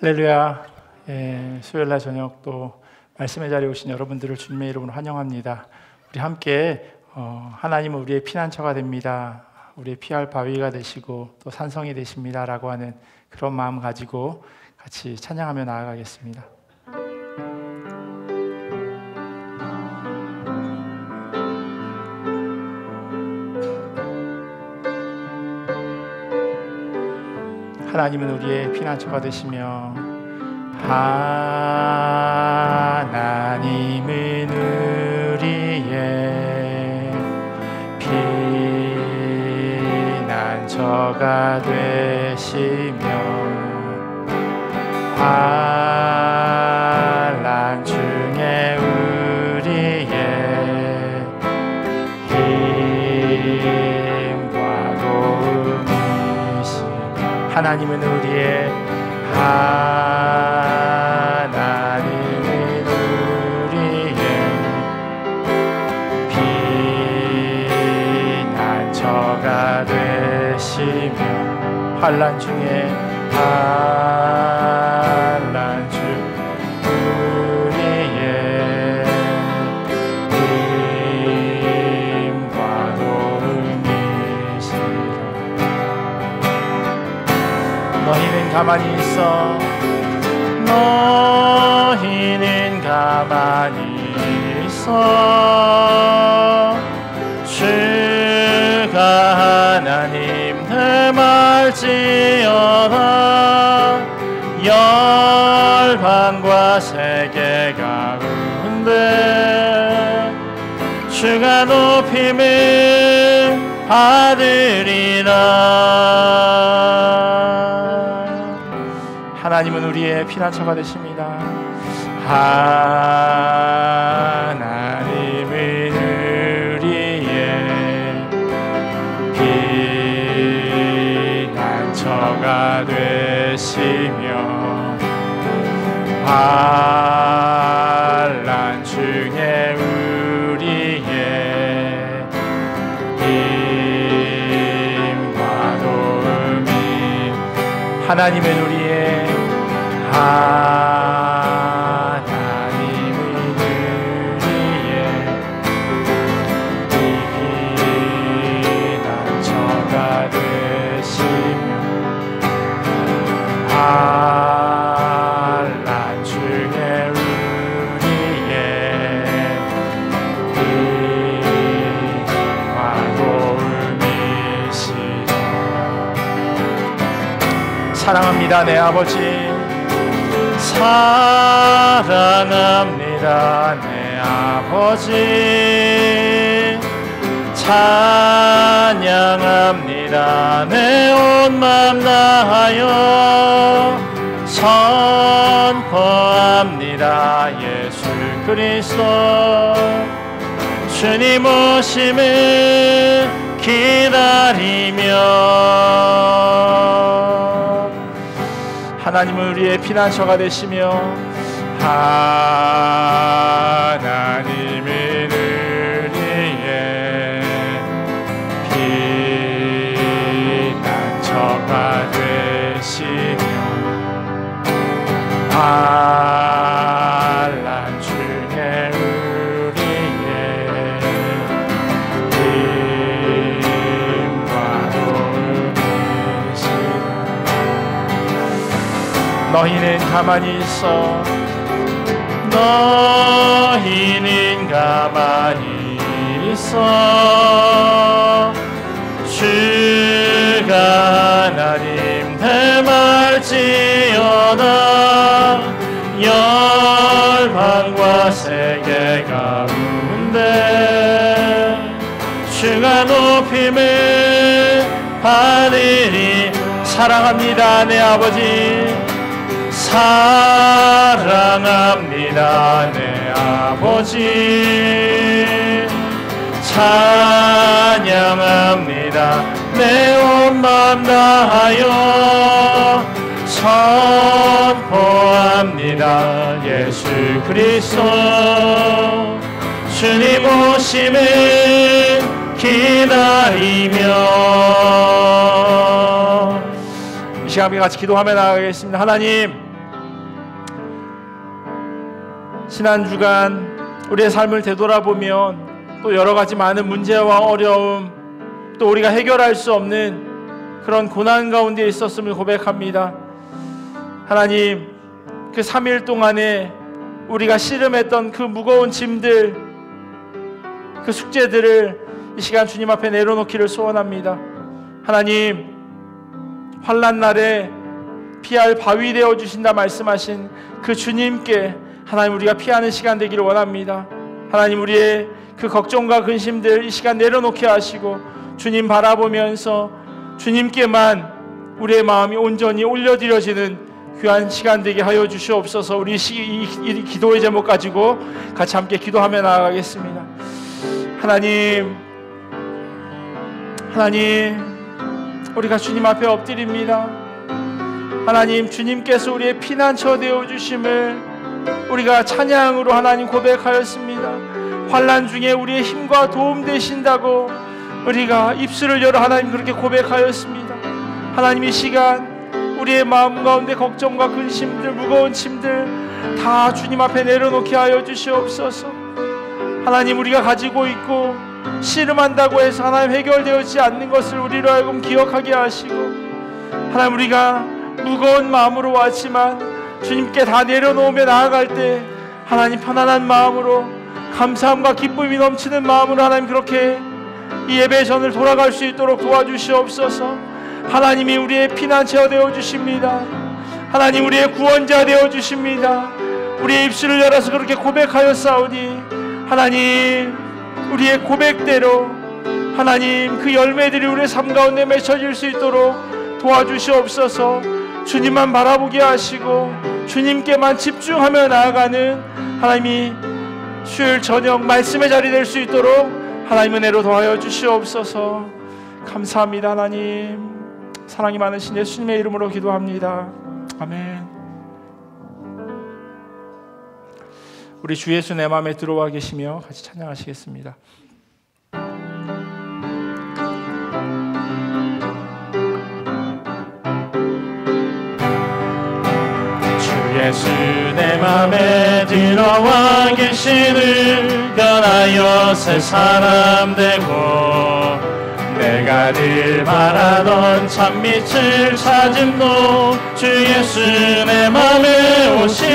할렐루야. 수요일날 저녁 또 말씀의 자리에 오신 여러분들을 주님의 이름으로 환영합니다. 우리 함께 하나님은 우리의 피난처가 됩니다, 우리의 피할 바위가 되시고 또 산성이 되십니다 라고 하는 그런 마음 가지고 같이 찬양하며 나아가겠습니다. 하나님은 우리의 피난처가 되시며, 하나님은 우리의 피난처가 되시며, 환난 중에 우리의 힘과 도움이시며, 하나님은 우리의 피난처가 되시며, 환난 중에 우리의 힘과 도움이시라. 너희는 가만히 있어, 너희는 가만히 있어. 주가 하나님 됨할지어다. 열방과 세계 가운데 주가 높임을 받으리라. 하나님은 우리의 피난처가 되십니다. 하나님은 우리의 피난처가 되시며, 환난 중에 우리의 힘과 도움이, 하나님은 우리의 하나님은 우리의 피난처가 되시며, 환난 중에 우리의 힘과 도움이시라. 사랑합니다 내 아버지, 사랑합니다 내 아버지, 찬양합니다 내 온 맘 다하여, 선포합니다 예수 그리스도 주님 오심을 기다리며. 하나님은 우리의 피난처가 되시며, 하나님은 우리의 피난처가 되시며, 환난 중에 우리의 힘과 도움이시라. 너희는 가만히 있어, 너희는 가만히 있어. 주가 하나님 됨할지어다. 열방과 세계 가운데 주가 높임을 받으리. 사랑합니다 내 아버지, 사랑합니다 내 아버지, 찬양합니다 내 온 맘 다하여, 선포합니다 예수 그리스도 주님 오심을 기다리며. 이 시간 함께 같이 기도하며 나가겠습니다. 하나님, 지난 주간 우리의 삶을 되돌아보면 또 여러 가지 많은 문제와 어려움, 또 우리가 해결할 수 없는 그런 고난 가운데 있었음을 고백합니다. 하나님, 그 3일 동안에 우리가 씨름했던 그 무거운 짐들, 그 숙제들을 이 시간 주님 앞에 내려놓기를 소원합니다. 하나님, 환난 날에 피할 바위 되어 주신다 말씀하신 그 주님께 하나님 우리가 피하는 시간 되기를 원합니다. 하나님, 우리의 그 걱정과 근심들 이 시간 내려놓게 하시고 주님 바라보면서 주님께만 우리의 마음이 온전히 올려드려지는 귀한 시간 되게 하여 주시옵소서. 우리 이 기도의 제목 가지고 같이 함께 기도하며 나아가겠습니다. 하나님, 우리가 주님 앞에 엎드립니다. 하나님, 주님께서 우리의 피난처 되어 주심을 우리가 찬양으로 하나님 고백하였습니다. 환난 중에 우리의 힘과 도움 되신다고 우리가 입술을 열어 하나님 그렇게 고백하였습니다. 하나님, 이 시간 우리의 마음 가운데 걱정과 근심들, 무거운 짐들 다 주님 앞에 내려놓게 하여 주시옵소서. 하나님, 우리가 가지고 있고 씨름한다고 해서 하나님 해결되지 않는 것을 우리로 하여금 기억하게 하시고, 하나님, 우리가 무거운 마음으로 왔지만 주님께 다 내려놓으며 나아갈 때 하나님 편안한 마음으로, 감사함과 기쁨이 넘치는 마음으로 하나님 그렇게 이 예배 전을 돌아갈 수 있도록 도와주시옵소서. 하나님이 우리의 피난처 되어 주십니다. 하나님, 우리의 구원자 되어 주십니다. 우리의 입술을 열어서 그렇게 고백하였사오니 하나님, 우리의 고백대로 하나님 그 열매들이 우리의 삶 가운데 맺혀질 수 있도록 도와주시옵소서. 주님만 바라보게 하시고 주님께만 집중하며 나아가는 하나님이 수요일 저녁 말씀의 자리 될 수 있도록 하나님 은혜로 도와여 주시옵소서. 감사합니다. 하나님, 사랑이 많으신 예수님의 이름으로 기도합니다. 아멘. 우리 주 예수 내 마음에 들어와 계시며 같이 찬양하시겠습니다. 주 예수 내 마음에 들어와 계시는 변하여 새 사람 되고 내가 늘 바라던 참빛을 찾음도 주 예수 내 맘에 오신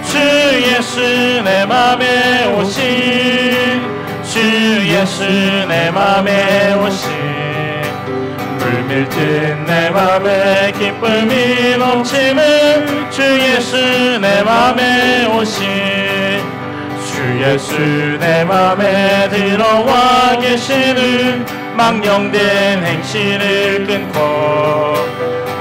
주 예수 내 맘에 오신 주 예수 내 맘에 오신 물밀듯 내 맘에 기쁨이 넘치는 주 예수 내 맘에 오신 주 예수 내 맘에 들어와 계시는 망령된 행실을 끊고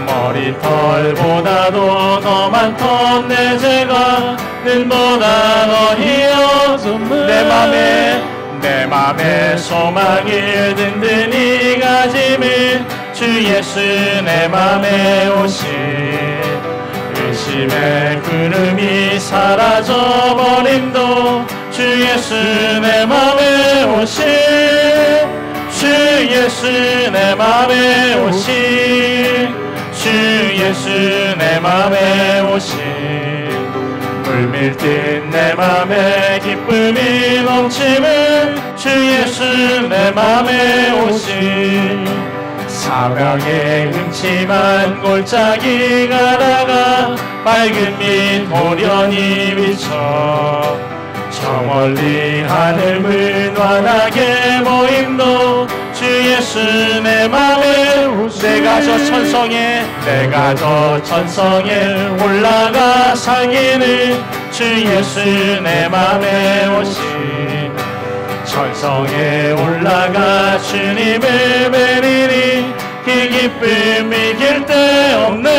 머리털보다도 더 많던 내 죄가 눈보다 너희여 내 맘에 소망을 든든히 가짐은 주 예수 내 맘에 오신 의심의 구름이 사라져버림도 주 예수 내 맘에 오신 주 예수 내 맘에 오신 주 예수 내 맘에 오신 물밀듯 내 맘에 기쁨이 넘치는 주 예수 내 맘에 오신 사명의 음침한 골짜기가 나가 밝은 빛 호련히 비쳐 저 멀리 하늘 환하게 보임도 주 예수 내 맘에 오신 내가 저 천성에 올라가 살기는 주 예수 내 맘에 오신 천성에 올라가 주님을 뵈리니 그 기쁨 이길 데 없는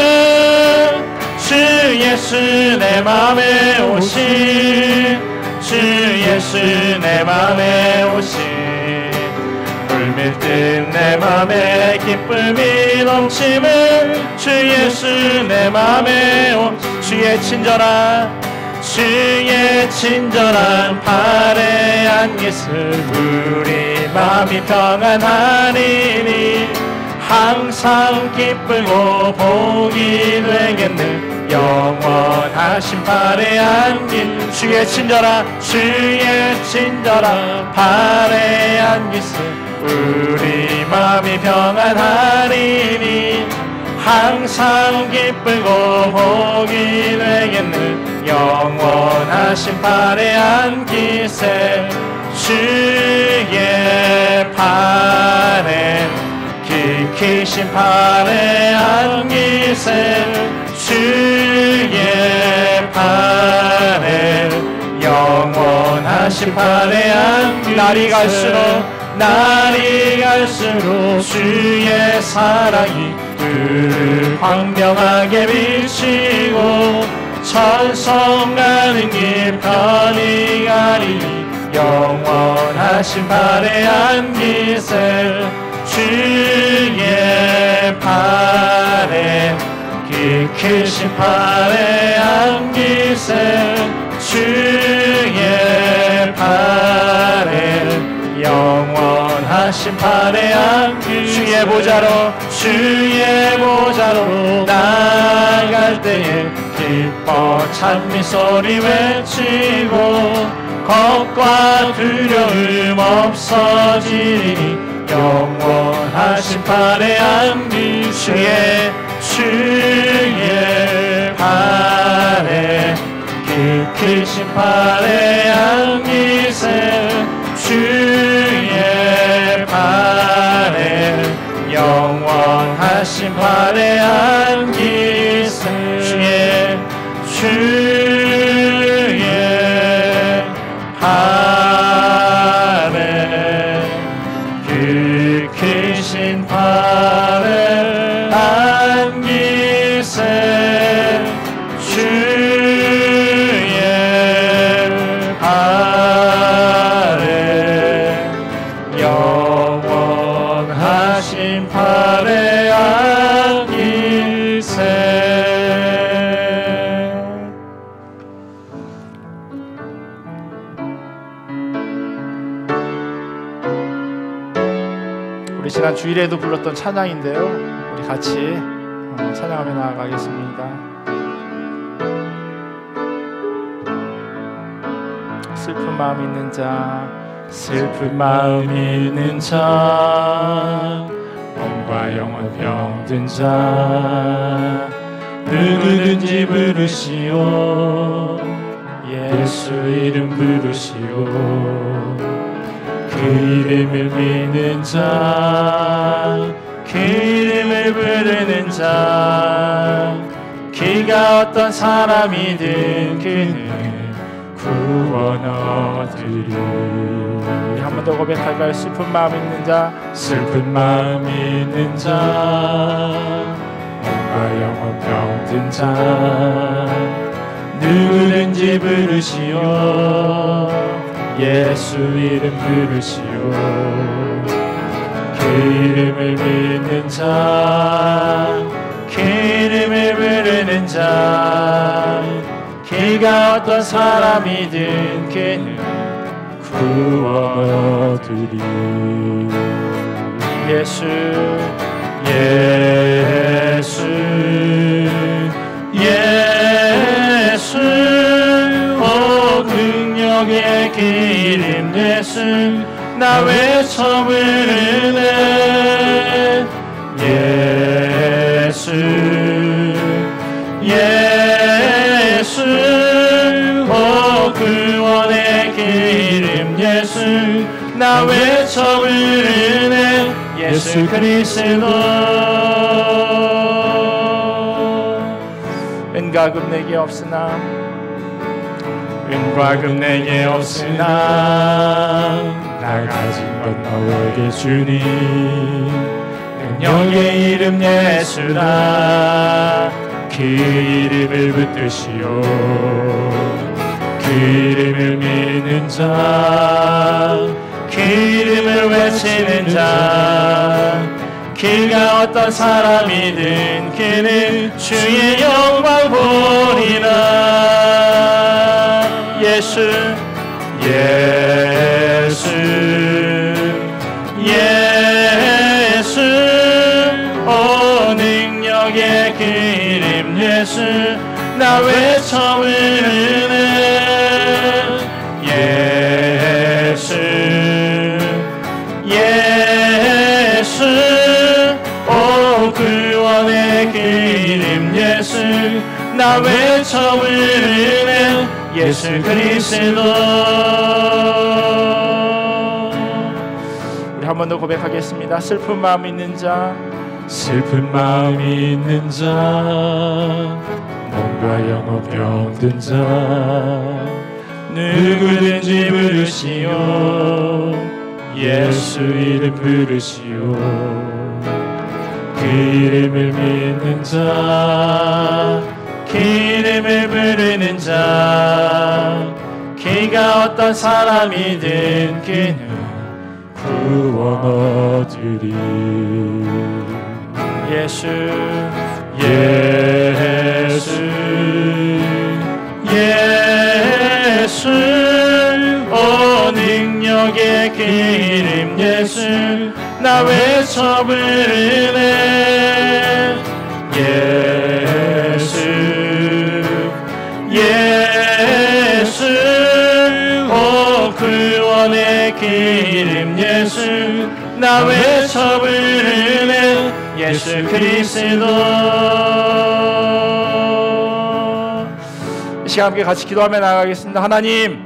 주 예수 내 맘에 오신 주 예수 내 맘에 오신 물밀듯 내 맘에 기쁨이 넘치는 주 예수 내 맘에 오신 주의 친절한 팔에 안기슬 우리 마음이 평안하리니 항상 기쁘고 복이 되겠는 영원한 영원하신 발에 안긴 주의 친절한 발에 안기세 우리 마음이 평안하리니 항상 기쁘고 복이 되겠는 영원하신 발에 안기세 주의 발에 기키신 발에 안기세 주의 발에 영원하신 발에 안기세 날이 갈수록 주의 사랑이 그를 광명하게 비치고 천성 가는 길 편히 가리니 영원하신 발에 안기세 주의 발에 기크신 발에 안기세 주의 발에 영원하신 발에 안기세 주의 보좌로 나갈 때에 기뻐 찬미 소리 외치고 겁과 두려움 없어지니 영원하신 발에 안기세 주의 발에 기크신 발에 안기세 주의 발에 영원하신 발에 안기세 주의 발에 기크신 발에 안기세 주의 발에 영원하신 발에 안기세 우리 지난 주일에도 불렀던 찬양인데요, 우리 같이 찬양하며 나아가겠습니다. 슬픈 마음 있는 자, 슬픈 마음 있는 자, 몸과 영혼 병든 자, 누구든지 부르시오. 예수 이름 부르시오. 그 이름을 믿는 자, 그 이름을 부르는 자, 그가 어떤 사람이든 그는 구원 얻으리. 우리 한 번 더 고백할까요? 슬픈 마음 있는 자, 슬픈 마음 있는 자, 몸과 영혼 병든 자, 누구든지 부르시오. 예수 이름 부르시오. 그 이름을 믿는 자, 그 이름을 부르는 자, 그가 어떤 사람이든 그는 구원 얻으리. 예수 예수 예수 오 능력의 기름 예수 나 외쳐 부르네. 예수 예수 오 구원의 기름 예수 나 외쳐 부르네. 예수 그리스도 은과 금 내게 없으나 은과 금 내게 없으나 나 가진 것 너에게 주니 능력의 이름 예수라. 그 이름을 붙드시오. 그 이름을 믿는 자, 그 이름을 외치는 자, 그가 어떤 사람이든 그는 주의 영광 보리라. 예수 예수 예수 오 능력의 그 이름 예수 나 외쳐 부르는 예수 예수 오 구원의 그 이름 예수 나 외쳐 부르는 예수 그리스도. 우리 한 번 더 고백하겠습니다. 슬픈 마음 있는 자 슬픈 마음이 있는 자 몸과 영혼 병든 자 누구든지 부르시오 예수 이름 부르시오 그 이름을 믿는 자 그 이름을 부르는 자 그가 어떤 사람이든 그는 구원 얻으리. 예수 예수 예수 오 능력의 그 이름 예수 나 외쳐 부르는 예수 예수 오 구원의 그 이름 예수 나 외쳐 부르는 예수 그리스도. 이 시간 함께 같이 기도하며 나아가겠습니다. 하나님,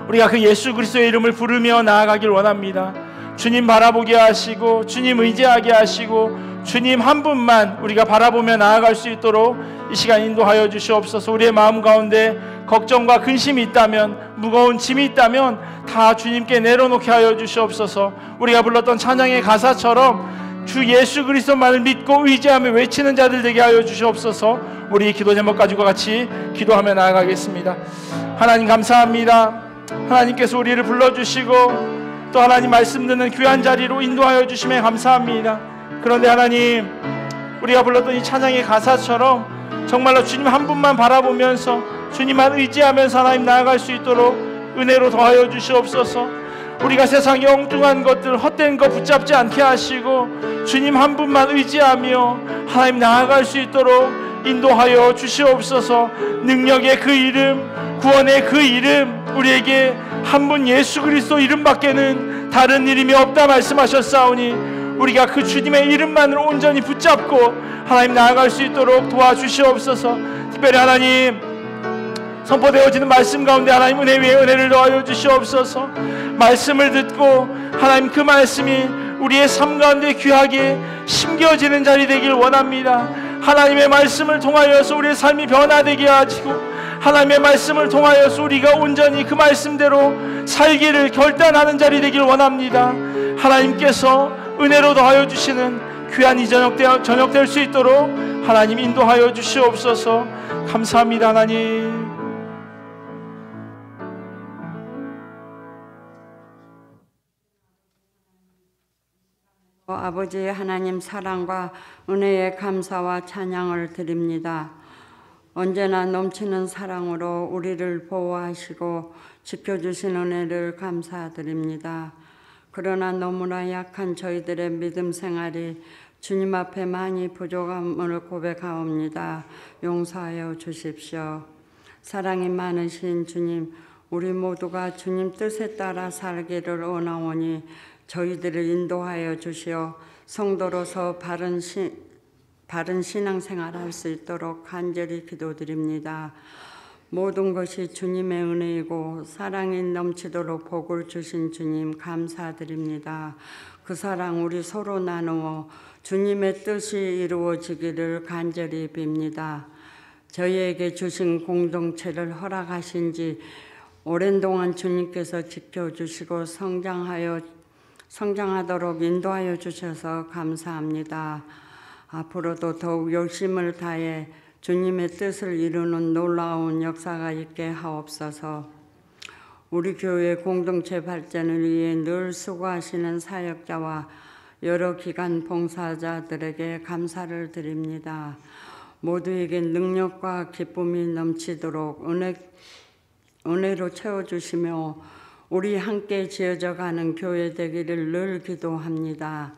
우리가 그 예수 그리스도의 이름을 부르며 나아가길 원합니다. 주님 바라보게 하시고 주님 의지하게 하시고 주님 한 분만 우리가 바라보며 나아갈 수 있도록 이 시간 인도하여 주시옵소서. 우리의 마음 가운데 걱정과 근심이 있다면 무거운 짐이 있다면 다 주님께 내려놓게 하여 주시옵소서. 우리가 불렀던 찬양의 가사처럼 주 예수 그리스도만을 믿고 의지하며 외치는 자들 되게 하여 주시옵소서. 우리 기도 제목 가지고 같이 기도하며 나아가겠습니다. 하나님 감사합니다. 하나님께서 우리를 불러주시고 또 하나님 말씀 듣는 귀한 자리로 인도하여 주심에 감사합니다. 그런데 하나님, 우리가 불렀던 이 찬양의 가사처럼 정말로 주님 한 분만 바라보면서 주님만 의지하면서 하나님 나아갈 수 있도록 은혜로 더하여 주시옵소서. 우리가 세상의 엉뚱한 것들 헛된 것 붙잡지 않게 하시고 주님 한 분만 의지하며 하나님 나아갈 수 있도록 인도하여 주시옵소서. 능력의 그 이름, 구원의 그 이름, 우리에게 한 분 예수 그리스도 이름밖에는 다른 이름이 없다 말씀하셨사오니 우리가 그 주님의 이름만을 온전히 붙잡고 하나님 나아갈 수 있도록 도와주시옵소서. 특별히 하나님 선포되어지는 말씀 가운데 하나님 은혜 위에 은혜를 더하여 주시옵소서. 말씀을 듣고 하나님 그 말씀이 우리의 삶 가운데 귀하게 심겨지는 자리 되길 원합니다. 하나님의 말씀을 통하여서 우리의 삶이 변화되게 하시고 하나님의 말씀을 통하여서 우리가 온전히 그 말씀대로 살기를 결단하는 자리 되길 원합니다. 하나님께서 은혜로 더하여 주시는 귀한 이 저녁 될 수 있도록 하나님 인도하여 주시옵소서. 감사합니다. 하나님. 아버지 하나님 사랑과 은혜에 감사와 찬양을 드립니다. 언제나 넘치는 사랑으로 우리를 보호하시고 지켜주신 은혜를 감사드립니다. 그러나 너무나 약한 저희들의 믿음 생활이 주님 앞에 많이 부족함을 고백하옵니다. 용서하여 주십시오. 사랑이 많으신 주님, 우리 모두가 주님 뜻에 따라 살기를 원하오니 저희들을 인도하여 주시어 성도로서 바른 신앙생활할 수 있도록 간절히 기도드립니다. 모든 것이 주님의 은혜이고 사랑이 넘치도록 복을 주신 주님 감사드립니다. 그 사랑 우리 서로 나누어 주님의 뜻이 이루어지기를 간절히 빕니다. 저희에게 주신 공동체를 허락하신 지 오랜 동안 주님께서 지켜주시고 성장하도록 인도하여 주셔서 감사합니다. 앞으로도 더욱 열심을 다해 주님의 뜻을 이루는 놀라운 역사가 있게 하옵소서. 우리 교회 공동체 발전을 위해 늘 수고하시는 사역자와 여러 기관 봉사자들에게 감사를 드립니다. 모두에게 능력과 기쁨이 넘치도록 은혜로 채워주시며 우리 함께 지어져가는 교회 되기를 늘 기도합니다.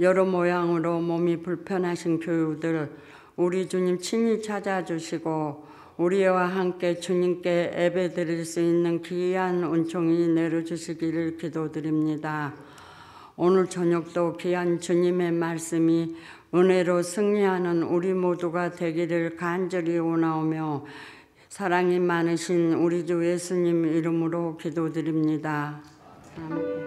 여러 모양으로 몸이 불편하신 교우들 우리 주님 친히 찾아주시고 우리와 함께 주님께 예배드릴 수 있는 귀한 은총이 내려주시기를 기도드립니다. 오늘 저녁도 귀한 주님의 말씀이 은혜로 승리하는 우리 모두가 되기를 간절히 원하오며 사랑이 많으신 우리 주 예수님 이름으로 기도드립니다. 아멘.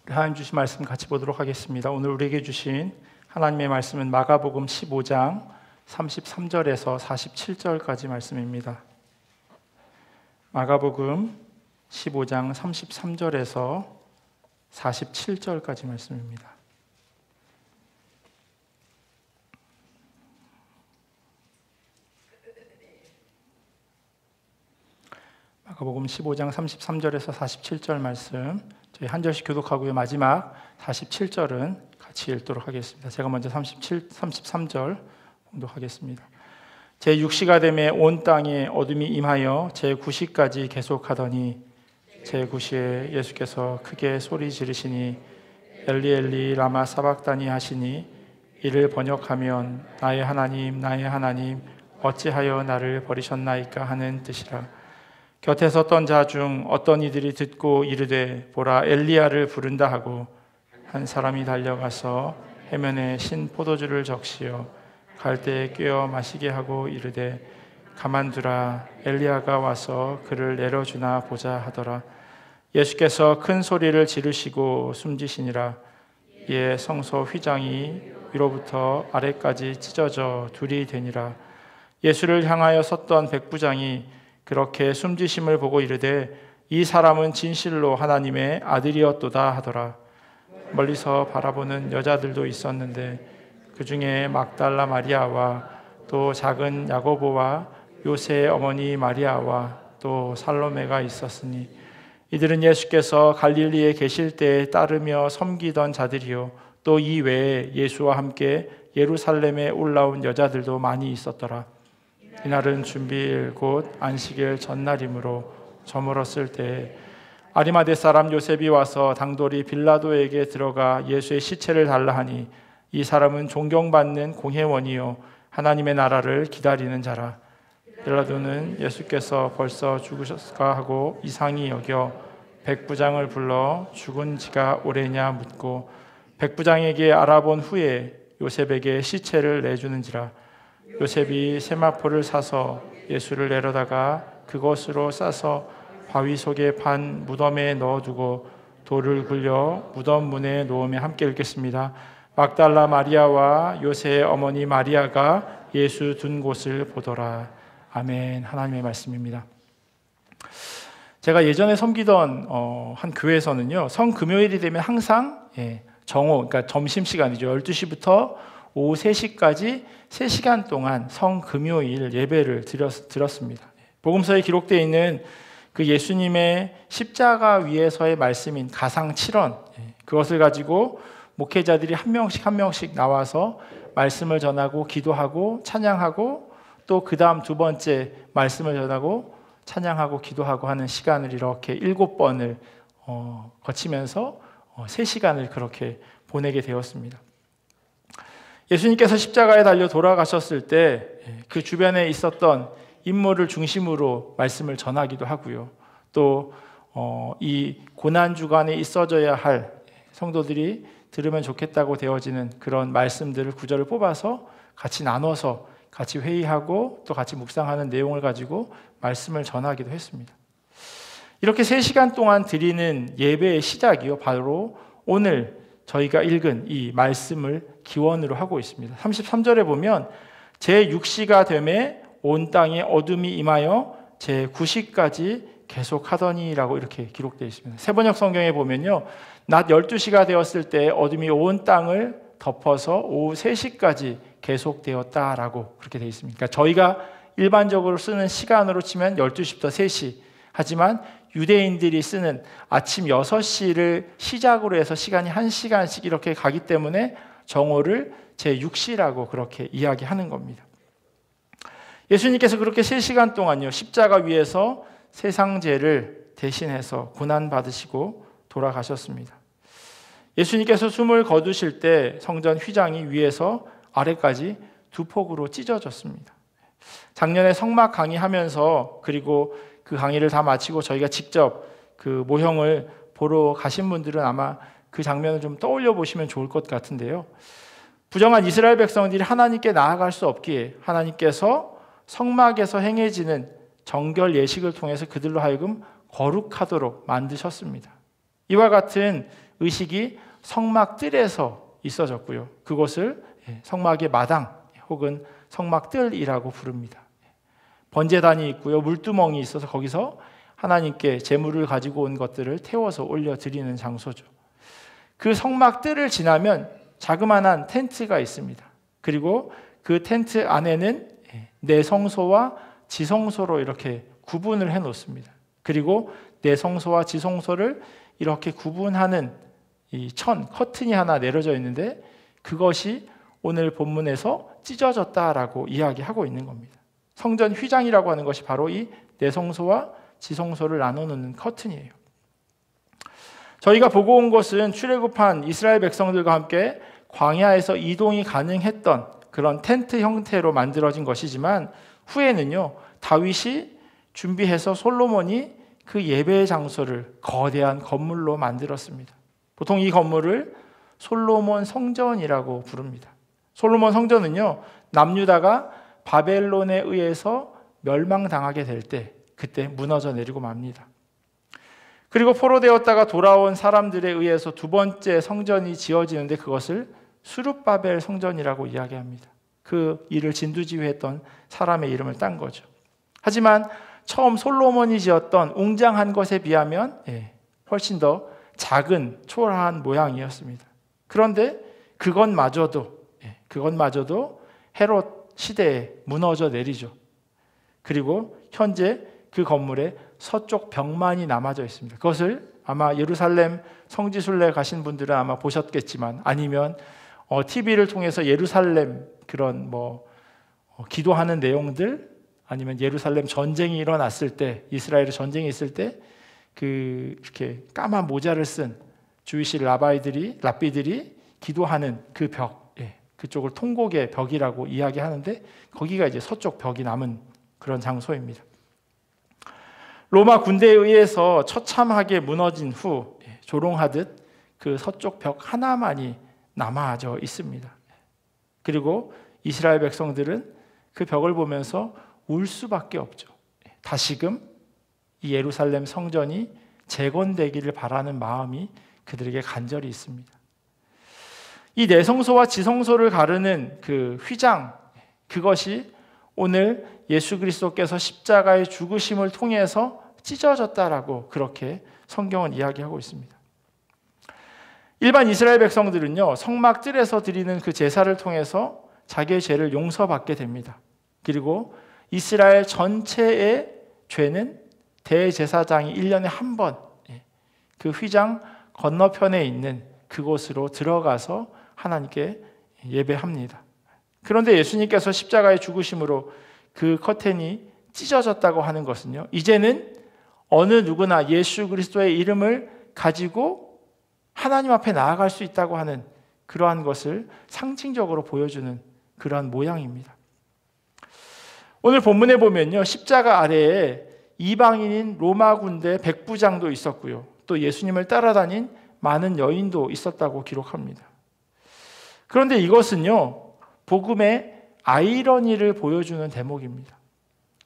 하나님 주신 말씀 같이 보도록 하겠습니다. 오늘 우리에게 주신 하나님의 말씀은 마가복음 15장 33절에서 47절까지 말씀입니다. 마가복음 15장 33절에서 47절까지 말씀입니다. 마가복음 15장 33절에서 47절 말씀 저희 한 절씩 교독하고요. 마지막 47절은 같이 읽도록 하겠습니다. 제가 먼저 33절 봉독하겠습니다. 제6시가 되매 온 땅에 어둠이 임하여 제9시까지 계속하더니 제9시에 예수께서 크게 소리 지르시니 엘리 엘리 라마 사박다니 하시니 이를 번역하면 나의 하나님 어찌하여 나를 버리셨나이까 하는 뜻이라. 곁에 섰던 자 중 어떤 이들이 듣고 이르되 보라 엘리야를 부른다 하고 한 사람이 달려가서 해면에 신 포도주를 적시어 갈대에 꿰어 마시게 하고 이르되 가만두라 엘리야가 와서 그를 내려주나 보자 하더라. 예수께서 큰 소리를 지르시고 숨지시니라. 이에 성소 휘장이 위로부터 아래까지 찢어져 둘이 되니라. 예수를 향하여 섰던 백부장이 그렇게 숨지심을 보고 이르되 이 사람은 진실로 하나님의 아들이었도다 하더라. 멀리서 바라보는 여자들도 있었는데 그 중에 막달라 마리아와 또 작은 야고보와 요새의 어머니 마리아와 또 살로메가 있었으니 이들은 예수께서 갈릴리에 계실 때에 따르며 섬기던 자들이요 또 이 외에 예수와 함께 예루살렘에 올라온 여자들도 많이 있었더라. 이날은 준비일 곧 안식일 전날이므로 저물었을 때 아리마대 사람 요셉이 와서 당돌이 빌라도에게 들어가 예수의 시체를 달라 하니 이 사람은 존경받는 공회원이요 하나님의 나라를 기다리는 자라. 빌라도는 예수께서 벌써 죽으셨을까 하고 이상히 여겨 백부장을 불러 죽은 지가 오래냐 묻고 백부장에게 알아본 후에 요셉에게 시체를 내주는지라. 요셉이 세마포를 사서 예수를 내려다가 그것으로 싸서 바위 속에 판 무덤에 넣어두고 돌을 굴려 무덤 문에 놓음에 함께 읽겠습니다. 막달라 마리아와 요새의 어머니 마리아가 예수 둔 곳을 보더라. 아멘. 하나님의 말씀입니다. 제가 예전에 섬기던 한 교회에서는요 성금요일이 되면 항상 정오, 그러니까 점심시간이죠. 12시부터 오후 3시까지 3시간 동안 성금요일 예배를 드렸습니다. 복음서에 기록되어 있는 그 예수님의 십자가 위에서의 말씀인 가상 7원, 그것을 가지고 목회자들이 한 명씩 나와서 말씀을 전하고 기도하고 찬양하고 또 그 다음 두 번째 말씀을 전하고 찬양하고 기도하고 하는 시간을 이렇게 7번을 거치면서 3시간을 그렇게 보내게 되었습니다. 예수님께서 십자가에 달려 돌아가셨을 때 그 주변에 있었던 인물을 중심으로 말씀을 전하기도 하고요. 또 이 고난 주간에 있어져야 할 성도들이 들으면 좋겠다고 되어지는 그런 말씀들을 구절을 뽑아서 같이 나눠서 같이 회의하고 또 같이 묵상하는 내용을 가지고 말씀을 전하기도 했습니다. 이렇게 3시간 동안 드리는 예배의 시작이요 바로 오늘 저희가 읽은 이 말씀을 기원으로 하고 있습니다. 33절에 보면 제6시가 되매 온 땅에 어둠이 임하여 제9시까지 계속하더니라고 이렇게 기록되어 있습니다. 세번역 성경에 보면요 낮 12시가 되었을 때 어둠이 온 땅을 덮어서 오후 3시까지 계속되었다라고 그렇게 되어 있습니다. 그러니까 저희가 일반적으로 쓰는 시간으로 치면 12시부터 3시, 하지만 유대인들이 쓰는 아침 6시를 시작으로 해서 시간이 1시간씩 이렇게 가기 때문에 정오를 제6시라고 그렇게 이야기하는 겁니다. 예수님께서 그렇게 3시간 동안요 십자가 위에서 세상 죄를 대신해서 고난받으시고 돌아가셨습니다. 예수님께서 숨을 거두실 때 성전 휘장이 위에서 아래까지 2폭으로 찢어졌습니다. 작년에 성막 강의하면서 그리고 그 강의를 다 마치고 저희가 직접 그 모형을 보러 가신 분들은 아마 그 장면을 좀 떠올려 보시면 좋을 것 같은데요. 부정한 이스라엘 백성들이 하나님께 나아갈 수 없기에 하나님께서 성막에서 행해지는 정결 예식을 통해서 그들로 하여금 거룩하도록 만드셨습니다. 이와 같은 의식이 성막 뜰에서 있어졌고요. 그것을 성막의 마당 혹은 성막 뜰이라고 부릅니다. 번제단이 있고요. 물두멍이 있어서 거기서 하나님께 제물을 가지고 온 것들을 태워서 올려드리는 장소죠. 그 성막 뜰을 지나면 자그마한 텐트가 있습니다. 그리고 그 텐트 안에는 내성소와 지성소로 이렇게 구분을 해 놓습니다. 그리고 내성소와 지성소를 이렇게 구분하는 이 커튼이 하나 내려져 있는데 그것이 오늘 본문에서 찢어졌다라고 이야기하고 있는 겁니다. 성전 휘장이라고 하는 것이 바로 이 내성소와 지성소를 나눠놓는 커튼이에요. 저희가 보고 온 것은 출애굽한 이스라엘 백성들과 함께 광야에서 이동이 가능했던 그런 텐트 형태로 만들어진 것이지만 후에는요 다윗이 준비해서 솔로몬이 그 예배의 장소를 거대한 건물로 만들었습니다. 보통 이 건물을 솔로몬 성전이라고 부릅니다. 솔로몬 성전은요 남유다가 바벨론에 의해서 멸망당하게 될 때 그때 무너져 내리고 맙니다. 그리고 포로되었다가 돌아온 사람들에 의해서 2번째 성전이 지어지는데 그것을 수룹바벨 성전이라고 이야기합니다. 그 일을 진두지휘했던 사람의 이름을 딴 거죠. 하지만 처음 솔로몬이 지었던 웅장한 것에 비하면 훨씬 더 작은 초라한 모양이었습니다. 그런데 그것마저도 헤롯 시대에 무너져 내리죠. 그리고 현재 그 건물에 서쪽 벽만이 남아져 있습니다. 그것을 아마 예루살렘 성지순례 가신 분들은 아마 보셨겠지만 아니면 TV를 통해서 예루살렘 그런 기도하는 내용들 아니면 예루살렘 전쟁이 일어났을 때 이스라엘의 전쟁이 있을 때 그 이렇게 까만 모자를 쓴 주이시 랍비들이 기도하는 그 벽, 그쪽을 통곡의 벽이라고 이야기하는데 거기가 이제 서쪽 벽이 남은 그런 장소입니다. 로마 군대에 의해서 처참하게 무너진 후 조롱하듯 그 서쪽 벽 하나만이 남아져 있습니다. 그리고 이스라엘 백성들은 그 벽을 보면서 울 수밖에 없죠. 다시금 이 예루살렘 성전이 재건되기를 바라는 마음이 그들에게 간절히 있습니다. 이 내성소와 지성소를 가르는 그 휘장, 그것이 오늘 예수 그리스도께서 십자가의 죽으심을 통해서 찢어졌다라고 그렇게 성경은 이야기하고 있습니다. 일반 이스라엘 백성들은요 성막 뜰에서 드리는 그 제사를 통해서 자기의 죄를 용서받게 됩니다. 그리고 이스라엘 전체의 죄는 대제사장이 1년에 한 번 그 휘장 건너편에 있는 그곳으로 들어가서 하나님께 예배합니다. 그런데 예수님께서 십자가의 죽으심으로 그 커튼이 찢어졌다고 하는 것은요 이제는 어느 누구나 예수 그리스도의 이름을 가지고 하나님 앞에 나아갈 수 있다고 하는 그러한 것을 상징적으로 보여주는 그러한 모양입니다. 오늘 본문에 보면요 십자가 아래에 이방인인 로마 군대 백부장도 있었고요 또 예수님을 따라다닌 많은 여인도 있었다고 기록합니다. 그런데 이것은요 복음의 아이러니를 보여주는 대목입니다.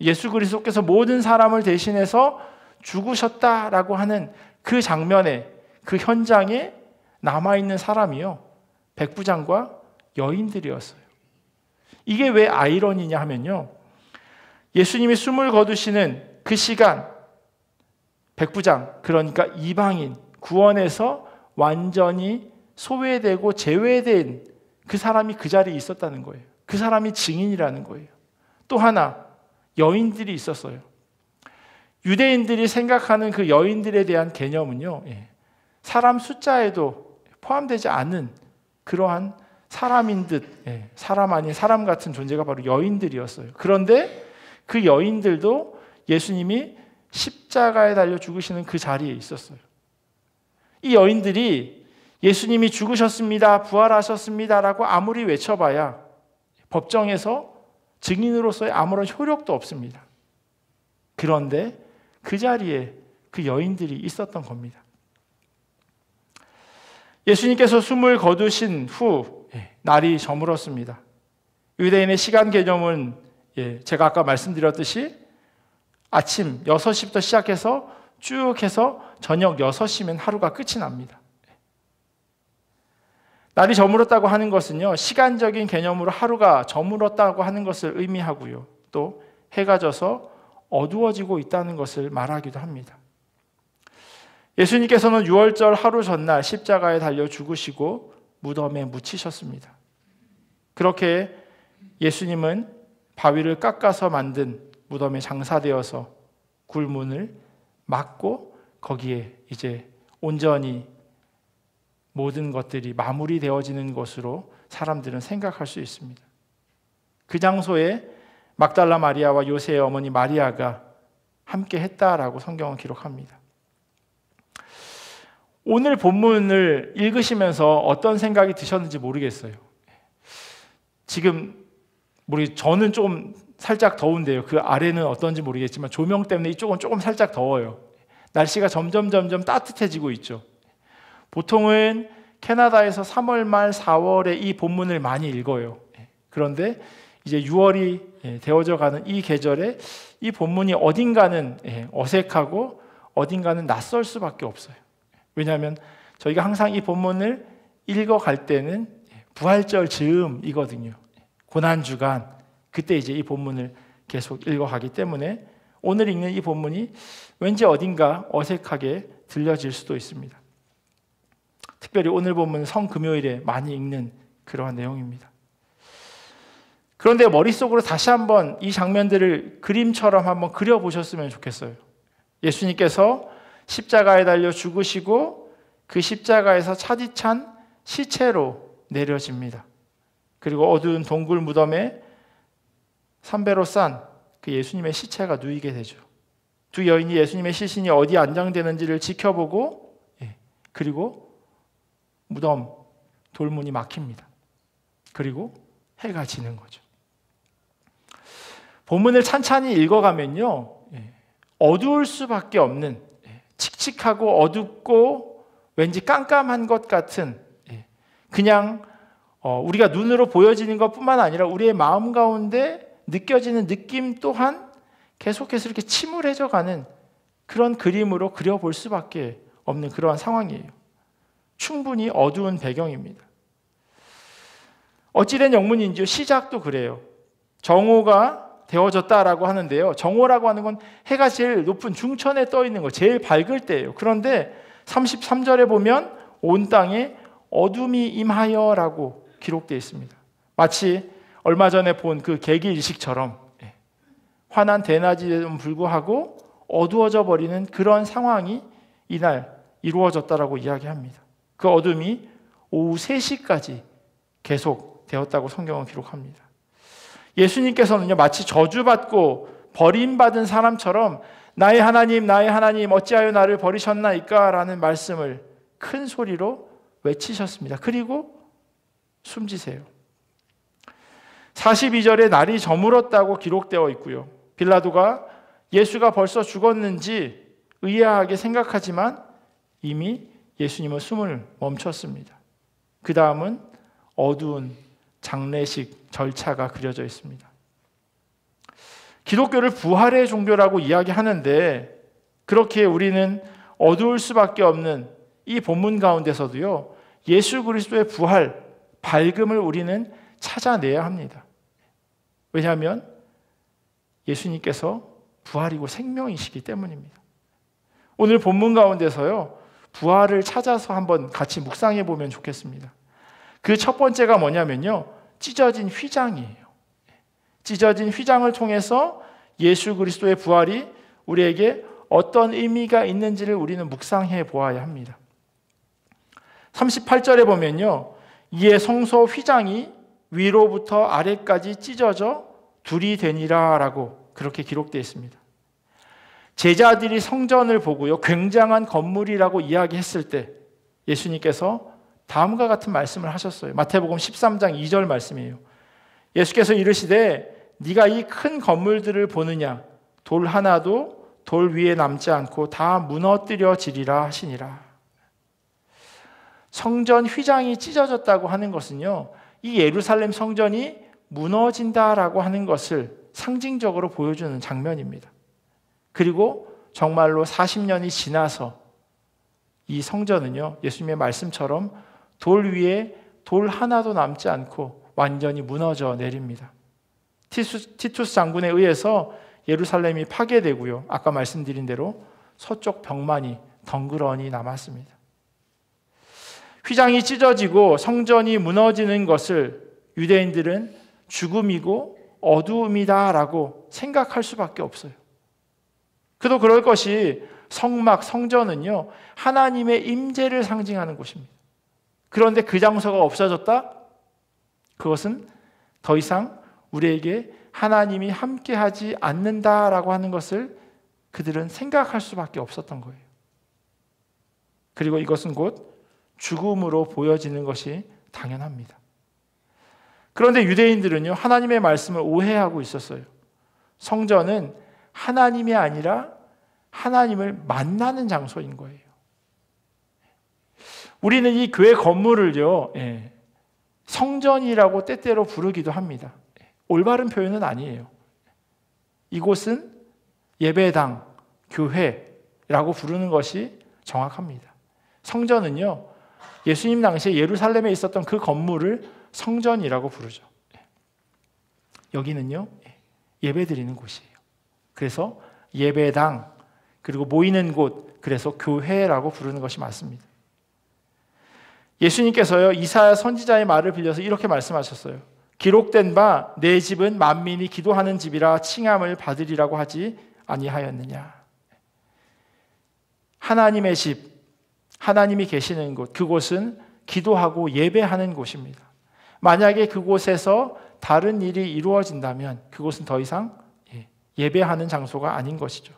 예수 그리스도께서 모든 사람을 대신해서 죽으셨다라고 하는 그 장면에 그 현장에 남아있는 사람이요 백부장과 여인들이었어요. 이게 왜 아이러니냐 하면요 예수님이 숨을 거두시는 그 시간 백부장 그러니까 이방인 구원에서 완전히 소외되고 제외된 그 사람이 그 자리에 있었다는 거예요. 그 사람이 증인이라는 거예요. 또 하나 여인들이 있었어요. 유대인들이 생각하는 그 여인들에 대한 개념은요 사람 숫자에도 포함되지 않은 그러한 사람인 듯 사람 아닌 사람 같은 존재가 바로 여인들이었어요. 그런데 그 여인들도 예수님이 십자가에 달려 죽으시는 그 자리에 있었어요. 이 여인들이 예수님이 죽으셨습니다, 부활하셨습니다라고 아무리 외쳐봐야 법정에서 증인으로서의 아무런 효력도 없습니다. 그런데 그 자리에 그 여인들이 있었던 겁니다. 예수님께서 숨을 거두신 후 날이 저물었습니다. 유대인의 시간 개념은 제가 아까 말씀드렸듯이 아침 6시부터 시작해서 쭉 해서 저녁 6시면 하루가 끝이 납니다. 날이 저물었다고 하는 것은요, 시간적인 개념으로 하루가 저물었다고 하는 것을 의미하고요, 또 해가 져서 어두워지고 있다는 것을 말하기도 합니다. 예수님께서는 유월절 하루 전날 십자가에 달려 죽으시고 무덤에 묻히셨습니다. 그렇게 예수님은 바위를 깎아서 만든 무덤에 장사되어서 굴문을 막고 거기에 이제 온전히 모든 것들이 마무리되어지는 것으로 사람들은 생각할 수 있습니다. 그 장소에 막달라 마리아와 요새의 어머니 마리아가 함께 했다라고 성경은 기록합니다. 오늘 본문을 읽으시면서 어떤 생각이 드셨는지 모르겠어요. 지금 저는 좀 살짝 더운데요. 그 아래는 어떤지 모르겠지만 조명 때문에 이쪽은 조금 살짝 더워요. 날씨가 점점 따뜻해지고 있죠. 보통은 캐나다에서 3월 말 4월에 이 본문을 많이 읽어요. 그런데 이제 6월이 되어져 가는 이 계절에 이 본문이 어딘가는 어색하고 어딘가는 낯설 수밖에 없어요. 왜냐하면 저희가 항상 이 본문을 읽어갈 때는 부활절 즈음이거든요. 고난주간, 그때 이제 이 본문을 계속 읽어가기 때문에 오늘 읽는 이 본문이 왠지 어딘가 어색하게 들려질 수도 있습니다. 특별히 오늘 본문은 성금요일에 많이 읽는 그러한 내용입니다. 그런데 머릿속으로 다시 한번 이 장면들을 그림처럼 한번 그려보셨으면 좋겠어요. 예수님께서 십자가에 달려 죽으시고 그 십자가에서 차디찬 시체로 내려집니다. 그리고 어두운 동굴 무덤에 삼배로 싼 그 예수님의 시체가 누이게 되죠. 두 여인이 예수님의 시신이 어디 안장되는지를 지켜보고 그리고 무덤 돌문이 막힙니다. 그리고 해가 지는 거죠. 본문을 찬찬히 읽어가면요, 어두울 수밖에 없는, 칙칙하고 어둡고 왠지 깜깜한 것 같은, 그냥 우리가 눈으로 보여지는 것뿐만 아니라 우리의 마음 가운데 느껴지는 느낌 또한 계속해서 이렇게 침울해져가는 그런 그림으로 그려볼 수밖에 없는 그러한 상황이에요. 충분히 어두운 배경입니다. 어찌된 영문인지요, 시작도 그래요. 정오가 되어졌다라고 하는데요, 정오라고 하는 건 해가 제일 높은 중천에 떠 있는 거, 제일 밝을 때예요. 그런데 33절에 보면 온 땅에 어둠이 임하여라고 기록되어 있습니다. 마치 얼마 전에 본 그 개기일식처럼 환한 대낮에도 불구하고 어두워져 버리는 그런 상황이 이날 이루어졌다라고 이야기합니다. 그 어둠이 오후 3시까지 계속 되었다고 성경은 기록합니다. 예수님께서는요, 마치 저주받고 버림받은 사람처럼 나의 하나님 어찌하여 나를 버리셨나이까 라는 말씀을 큰 소리로 외치셨습니다. 그리고 숨지세요. 42절에 날이 저물었다고 기록되어 있고요, 빌라도가 예수가 벌써 죽었는지 의아하게 생각하지만 이미 예수님은 숨을 멈췄습니다. 그 다음은 어두운 장례식 절차가 그려져 있습니다. 기독교를 부활의 종교라고 이야기하는데 그렇게 우리는 어두울 수밖에 없는 이 본문 가운데서도요, 예수 그리스도의 부활, 밝음을 우리는 찾아내야 합니다. 왜냐하면 예수님께서 부활이고 생명이시기 때문입니다. 오늘 본문 가운데서요, 부활을 찾아서 한번 같이 묵상해 보면 좋겠습니다. 그 첫 번째가 뭐냐면요, 찢어진 휘장이에요. 찢어진 휘장을 통해서 예수 그리스도의 부활이 우리에게 어떤 의미가 있는지를 우리는 묵상해 보아야 합니다. 38절에 보면요, 이에 성소 휘장이 위로부터 아래까지 찢어져 둘이 되니라 라고 그렇게 기록되어 있습니다. 제자들이 성전을 보고요, 굉장한 건물이라고 이야기했을 때 예수님께서 다음과 같은 말씀을 하셨어요. 마태복음 13장 2절 말씀이에요. 예수께서 이르시되 네가 이 큰 건물들을 보느냐? 돌 하나도 돌 위에 남지 않고 다 무너뜨려지리라 하시니라. 성전 휘장이 찢어졌다고 하는 것은요, 이 예루살렘 성전이 무너진다라고 하는 것을 상징적으로 보여주는 장면입니다. 그리고 정말로 40년이 지나서 이 성전은요, 예수님의 말씀처럼 돌 위에 돌 하나도 남지 않고 완전히 무너져 내립니다. 티투스 장군에 의해서 예루살렘이 파괴되고요, 아까 말씀드린 대로 서쪽 벽만이 덩그러니 남았습니다. 휘장이 찢어지고 성전이 무너지는 것을 유대인들은 죽음이고 어두움이다라고 생각할 수밖에 없어요. 그도 그럴 것이 성막, 성전은요, 하나님의 임재를 상징하는 곳입니다. 그런데 그 장소가 없어졌다? 그것은 더 이상 우리에게 하나님이 함께하지 않는다라고 하는 것을 그들은 생각할 수밖에 없었던 거예요. 그리고 이것은 곧 죽음으로 보여지는 것이 당연합니다. 그런데 유대인들은요, 하나님의 말씀을 오해하고 있었어요. 성전은 하나님이 아니라 하나님을 만나는 장소인 거예요. 우리는 이 교회 건물을요, 성전이라고 때때로 부르기도 합니다. 올바른 표현은 아니에요. 이곳은 예배당, 교회라고 부르는 것이 정확합니다. 성전은요, 예수님 당시에 예루살렘에 있었던 그 건물을 성전이라고 부르죠. 여기는요, 예배드리는 곳이에요. 그래서 예배당, 그리고 모이는 곳, 그래서 교회라고 부르는 것이 맞습니다. 예수님께서요, 이사야 선지자의 말을 빌려서 이렇게 말씀하셨어요. 기록된 바 내 집은 만민이 기도하는 집이라 칭함을 받으리라고 하지 아니하였느냐. 하나님의 집, 하나님이 계시는 곳, 그곳은 기도하고 예배하는 곳입니다. 만약에 그곳에서 다른 일이 이루어진다면 그곳은 더 이상 예배하는 장소가 아닌 것이죠.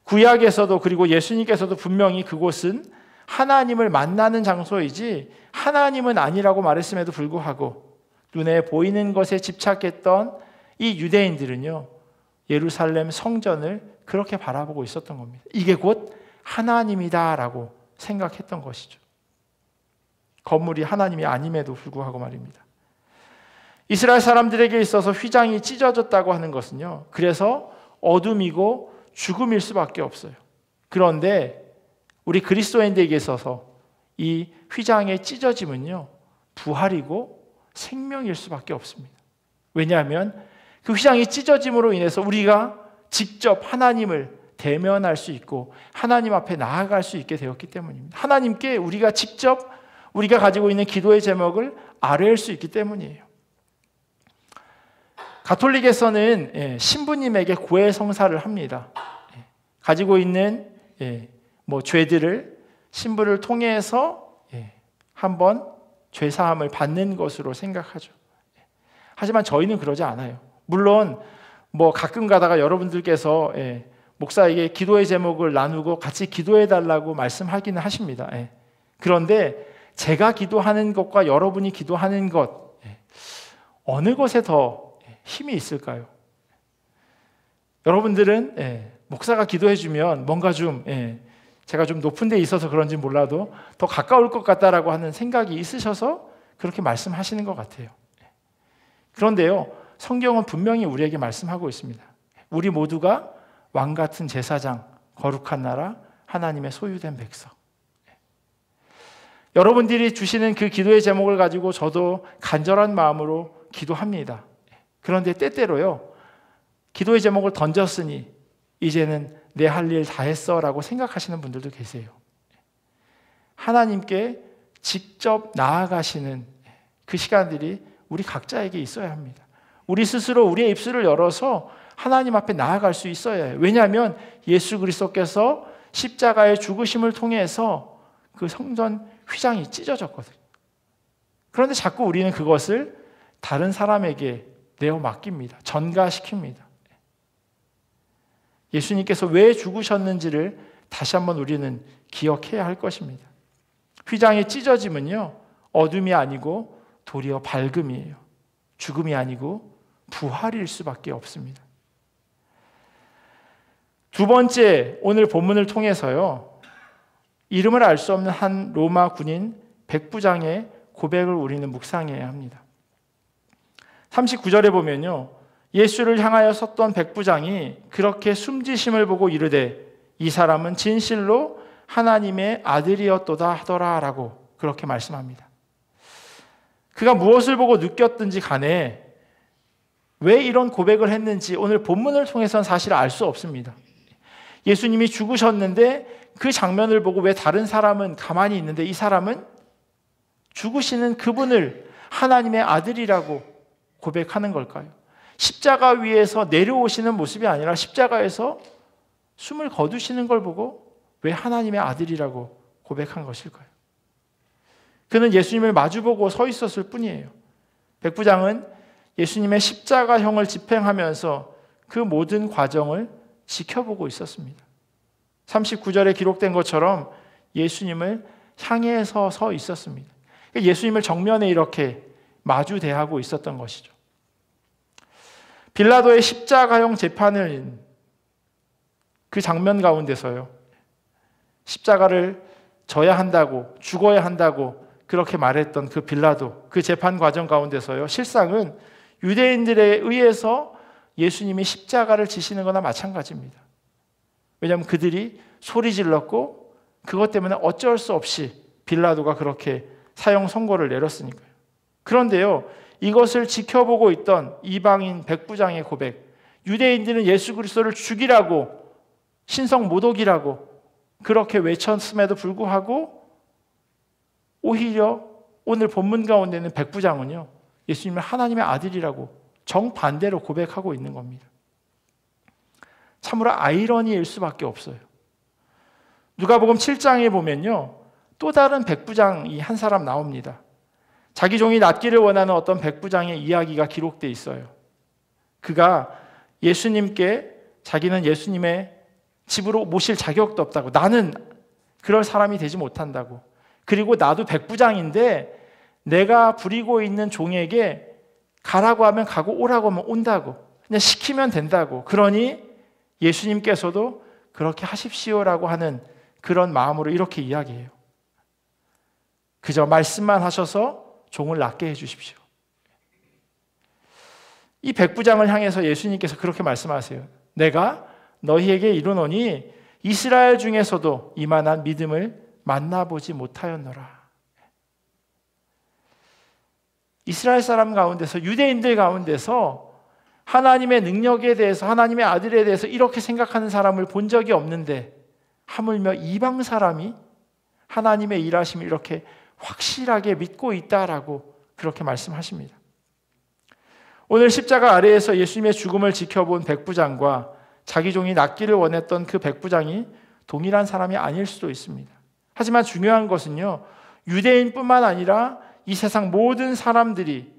구약에서도, 그리고 예수님께서도 분명히 그곳은 하나님을 만나는 장소이지 하나님은 아니라고 말했음에도 불구하고 눈에 보이는 것에 집착했던 이 유대인들은요, 예루살렘 성전을 그렇게 바라보고 있었던 겁니다. 이게 곧 하나님이다라고 생각했던 것이죠. 건물이 하나님이 아님에도 불구하고 말입니다. 이스라엘 사람들에게 있어서 휘장이 찢어졌다고 하는 것은요, 그래서 어둠이고 죽음일 수밖에 없어요. 그런데 우리 그리스도인들에게 있어서 이 휘장의 찢어짐은요, 부활이고 생명일 수밖에 없습니다. 왜냐하면 그 휘장이 찢어짐으로 인해서 우리가 직접 하나님을 대면할 수 있고 하나님 앞에 나아갈 수 있게 되었기 때문입니다. 하나님께 우리가 직접 우리가 가지고 있는 기도의 제목을 아뢰일 수 있기 때문이에요. 가톨릭에서는 신부님에게 고해 성사를 합니다. 가지고 있는 죄들을 신부를 통해서 한번 죄사함을 받는 것으로 생각하죠. 하지만 저희는 그러지 않아요. 물론 가끔 가다가 여러분들께서 목사에게 기도의 제목을 나누고 같이 기도해달라고 말씀하기는 하십니다. 그런데 제가 기도하는 것과 여러분이 기도하는 것, 어느 것에 더 힘이 있을까요? 여러분들은 목사가 기도해주면 뭔가 좀 제가 좀 높은 데 있어서 그런지 몰라도 더 가까울 것 같다라고 하는 생각이 있으셔서 그렇게 말씀하시는 것 같아요. 그런데요, 성경은 분명히 우리에게 말씀하고 있습니다. 우리 모두가 왕 같은 제사장, 거룩한 나라, 하나님의 소유된 백성. 여러분들이 주시는 그 기도의 제목을 가지고 저도 간절한 마음으로 기도합니다. 그런데 때때로요, 기도의 제목을 던졌으니 이제는 내 할 일 다 했어 라고 생각하시는 분들도 계세요. 하나님께 직접 나아가시는 그 시간들이 우리 각자에게 있어야 합니다. 우리 스스로 우리의 입술을 열어서 하나님 앞에 나아갈 수 있어야 해요. 왜냐하면 예수 그리스도께서 십자가의 죽으심을 통해서 그 성전 휘장이 찢어졌거든요. 그런데 자꾸 우리는 그것을 다른 사람에게 내어 맡깁니다. 전가시킵니다. 예수님께서 왜 죽으셨는지를 다시 한번 우리는 기억해야 할 것입니다. 휘장이 찢어짐은요, 어둠이 아니고 도리어 밝음이에요. 죽음이 아니고 부활일 수밖에 없습니다. 두 번째, 오늘 본문을 통해서요, 이름을 알 수 없는 한 로마 군인 백부장의 고백을 우리는 묵상해야 합니다. 39절에 보면요, 예수를 향하여 섰던 백부장이 그렇게 숨지심을 보고 이르되 이 사람은 진실로 하나님의 아들이었도다 하더라 라고 그렇게 말씀합니다. 그가 무엇을 보고 느꼈든지 간에 왜 이런 고백을 했는지 오늘 본문을 통해서는 사실 알 수 없습니다. 예수님이 죽으셨는데 그 장면을 보고 왜 다른 사람은 가만히 있는데 이 사람은 죽으시는 그분을 하나님의 아들이라고 고백하는 걸까요? 십자가 위에서 내려오시는 모습이 아니라 십자가에서 숨을 거두시는 걸 보고 왜 하나님의 아들이라고 고백한 것일까요? 그는 예수님을 마주보고 서 있었을 뿐이에요. 백부장은 예수님의 십자가형을 집행하면서 그 모든 과정을 지켜보고 있었습니다. 39절에 기록된 것처럼 예수님을 향해서 서 있었습니다. 예수님을 정면에 이렇게 마주 대하고 있었던 것이죠. 빌라도의 십자가형 재판을 그 장면 가운데서요, 십자가를 져야 한다고, 죽어야 한다고 그렇게 말했던 그 빌라도, 그 재판 과정 가운데서요, 실상은 유대인들에 의해서 예수님이 십자가를 지시는 거나 마찬가지입니다. 왜냐하면 그들이 소리 질렀고 그것 때문에 어쩔 수 없이 빌라도가 그렇게 사형 선고를 내렸으니까요. 그런데요, 이것을 지켜보고 있던 이방인 백부장의 고백, 유대인들은 예수 그리스도를 죽이라고, 신성 모독이라고 그렇게 외쳤음에도 불구하고 오히려 오늘 본문 가운데는 백부장은요, 예수님을 하나님의 아들이라고 정반대로 고백하고 있는 겁니다. 참으로 아이러니일 수밖에 없어요. 누가복음 7장에 보면요, 또 다른 백부장이 한 사람 나옵니다. 자기 종이 낫기를 원하는 어떤 백부장의 이야기가 기록되어 있어요. 그가 예수님께 자기는 예수님의 집으로 모실 자격도 없다고, 나는 그럴 사람이 되지 못한다고, 그리고 나도 백부장인데 내가 부리고 있는 종에게 가라고 하면 가고 오라고 하면 온다고, 그냥 시키면 된다고, 그러니 예수님께서도 그렇게 하십시오라고 하는 그런 마음으로 이렇게 이야기해요. 그저 말씀만 하셔서 종을 낫게 해주십시오. 이 백부장을 향해서 예수님께서 그렇게 말씀하세요. 내가 너희에게 이르노니 이스라엘 중에서도 이만한 믿음을 만나보지 못하였노라. 이스라엘 사람 가운데서, 유대인들 가운데서 하나님의 능력에 대해서, 하나님의 아들에 대해서 이렇게 생각하는 사람을 본 적이 없는데 하물며 이방 사람이 하나님의 일하심을 이렇게 확실하게 믿고 있다라고 그렇게 말씀하십니다. 오늘 십자가 아래에서 예수님의 죽음을 지켜본 백부장과 자기 종이 낫기를 원했던 그 백부장이 동일한 사람이 아닐 수도 있습니다. 하지만 중요한 것은요, 유대인뿐만 아니라 이 세상 모든 사람들이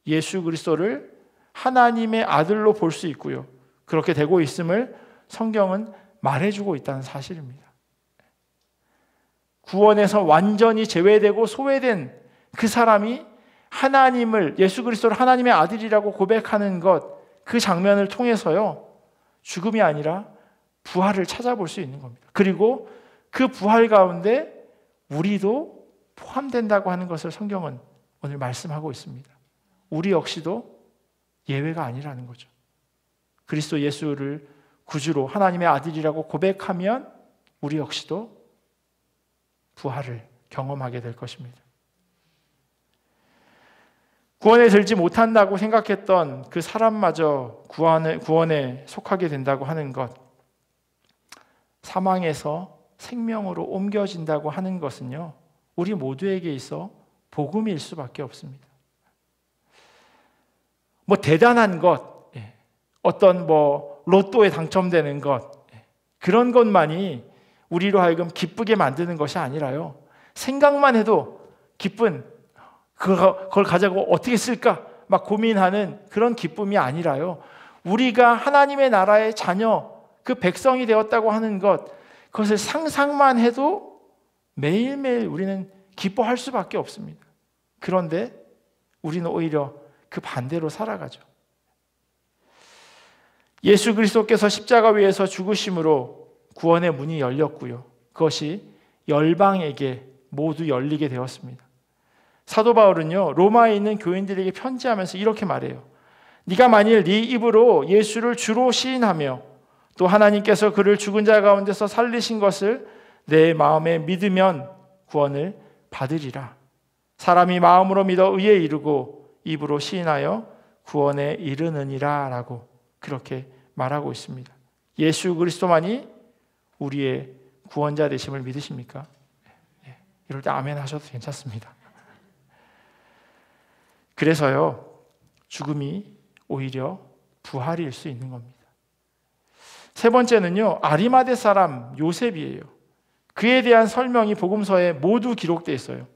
예수 그리스도를 하나님의 아들로 볼 수 있고요, 그렇게 되고 있음을 성경은 말해주고 있다는 사실입니다. 구원에서 완전히 제외되고 소외된 그 사람이 하나님을, 예수 그리스도를 하나님의 아들이라고 고백하는 것, 그 장면을 통해서요, 죽음이 아니라 부활을 찾아볼 수 있는 겁니다. 그리고 그 부활 가운데 우리도 포함된다고 하는 것을 성경은 오늘 말씀하고 있습니다. 우리 역시도 예외가 아니라는 거죠. 그리스도 예수를 구주로 하나님의 아들이라고 고백하면 우리 역시도 부활을 경험하게 될 것입니다. 구원에 들지 못한다고 생각했던 그 사람마저 구원에 속하게 된다고 하는 것, 사망에서 생명으로 옮겨진다고 하는 것은요, 우리 모두에게 있어 복음일 수밖에 없습니다. 뭐 대단한 것, 어떤 뭐 로또에 당첨되는 것, 그런 것만이 우리로 하여금 기쁘게 만드는 것이 아니라요, 생각만 해도 기쁜, 그걸 가지고 어떻게 쓸까 막 고민하는 그런 기쁨이 아니라요, 우리가 하나님의 나라의 자녀, 그 백성이 되었다고 하는 것, 그것을 상상만 해도 매일매일 우리는 기뻐할 수밖에 없습니다. 그런데 우리는 오히려 그 반대로 살아가죠. 예수 그리스도께서 십자가 위에서 죽으심으로 구원의 문이 열렸고요. 그것이 열방에게 모두 열리게 되었습니다. 사도 바울은요, 로마에 있는 교인들에게 편지하면서 이렇게 말해요. 네가 만일 네 입으로 예수를 주로 시인하며 또 하나님께서 그를 죽은 자 가운데서 살리신 것을 내 마음에 믿으면 구원을 받으리라. 사람이 마음으로 믿어 의에 이르고 입으로 시인하여 구원에 이르느니라 라고 그렇게 말하고 있습니다. 예수 그리스도만이 우리의 구원자 되심을 믿으십니까? 이럴 때 아멘 하셔도 괜찮습니다. 그래서요, 죽음이 오히려 부활일 수 있는 겁니다. 세 번째는요, 아리마대 사람 요셉이에요. 그에 대한 설명이 복음서에 모두 기록되어 있어요.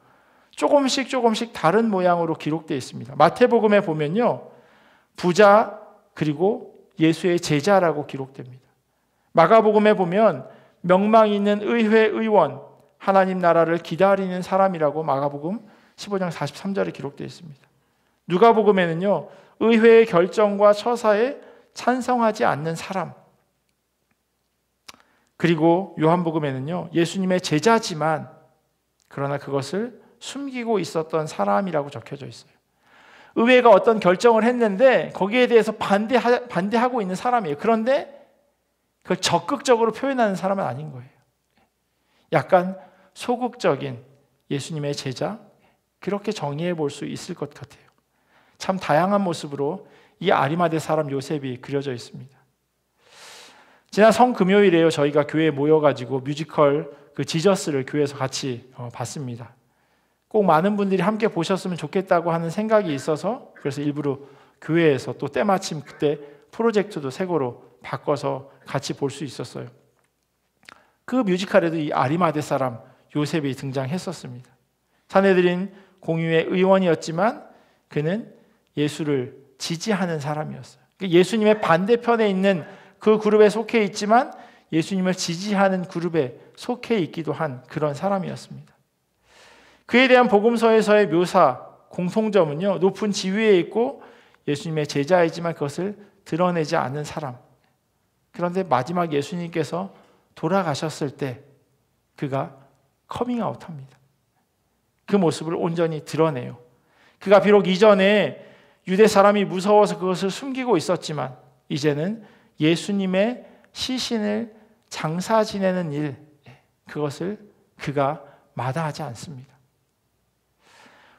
조금씩 다른 모양으로 기록되어 있습니다. 마태복음에 보면요, 부자 그리고 예수의 제자라고 기록됩니다. 마가복음에 보면 명망 있는 의회 의원, 하나님 나라를 기다리는 사람이라고 마가복음 15장 43절에 기록되어 있습니다. 누가복음에는요, 의회의 결정과 처사에 찬성하지 않는 사람, 그리고 요한복음에는요, 예수님의 제자지만 그러나 그것을 숨기고 있었던 사람이라고 적혀져 있어요. 의회가 어떤 결정을 했는데 거기에 대해서 반대하고 있는 사람이에요. 그런데 그걸 적극적으로 표현하는 사람은 아닌 거예요. 약간 소극적인 예수님의 제자, 그렇게 정의해 볼 수 있을 것 같아요. 참 다양한 모습으로 이 아리마대 사람 요셉이 그려져 있습니다. 지난 성금요일에요, 저희가 교회에 모여가지고 뮤지컬 그 지저스를 교회에서 같이 봤습니다. 꼭 많은 분들이 함께 보셨으면 좋겠다고 하는 생각이 있어서 그래서 일부러 교회에서 또 때마침 그때 프로젝트도 새거로 바꿔서 같이 볼 수 있었어요. 그 뮤지컬에도 이 아리마대 사람 요셉이 등장했었습니다. 사내들인 공유의 의원이었지만 그는 예수를 지지하는 사람이었어요. 예수님의 반대편에 있는 그 그룹에 속해 있지만 예수님을 지지하는 그룹에 속해 있기도 한 그런 사람이었습니다. 그에 대한 복음서에서의 묘사, 공통점은요, 높은 지위에 있고 예수님의 제자이지만 그것을 드러내지 않는 사람. 그런데 마지막 예수님께서 돌아가셨을 때 그가 커밍아웃합니다. 그 모습을 온전히 드러내요. 그가 비록 이전에 유대 사람이 무서워서 그것을 숨기고 있었지만 이제는 예수님의 시신을 장사 지내는 일, 그것을 그가 마다하지 않습니다.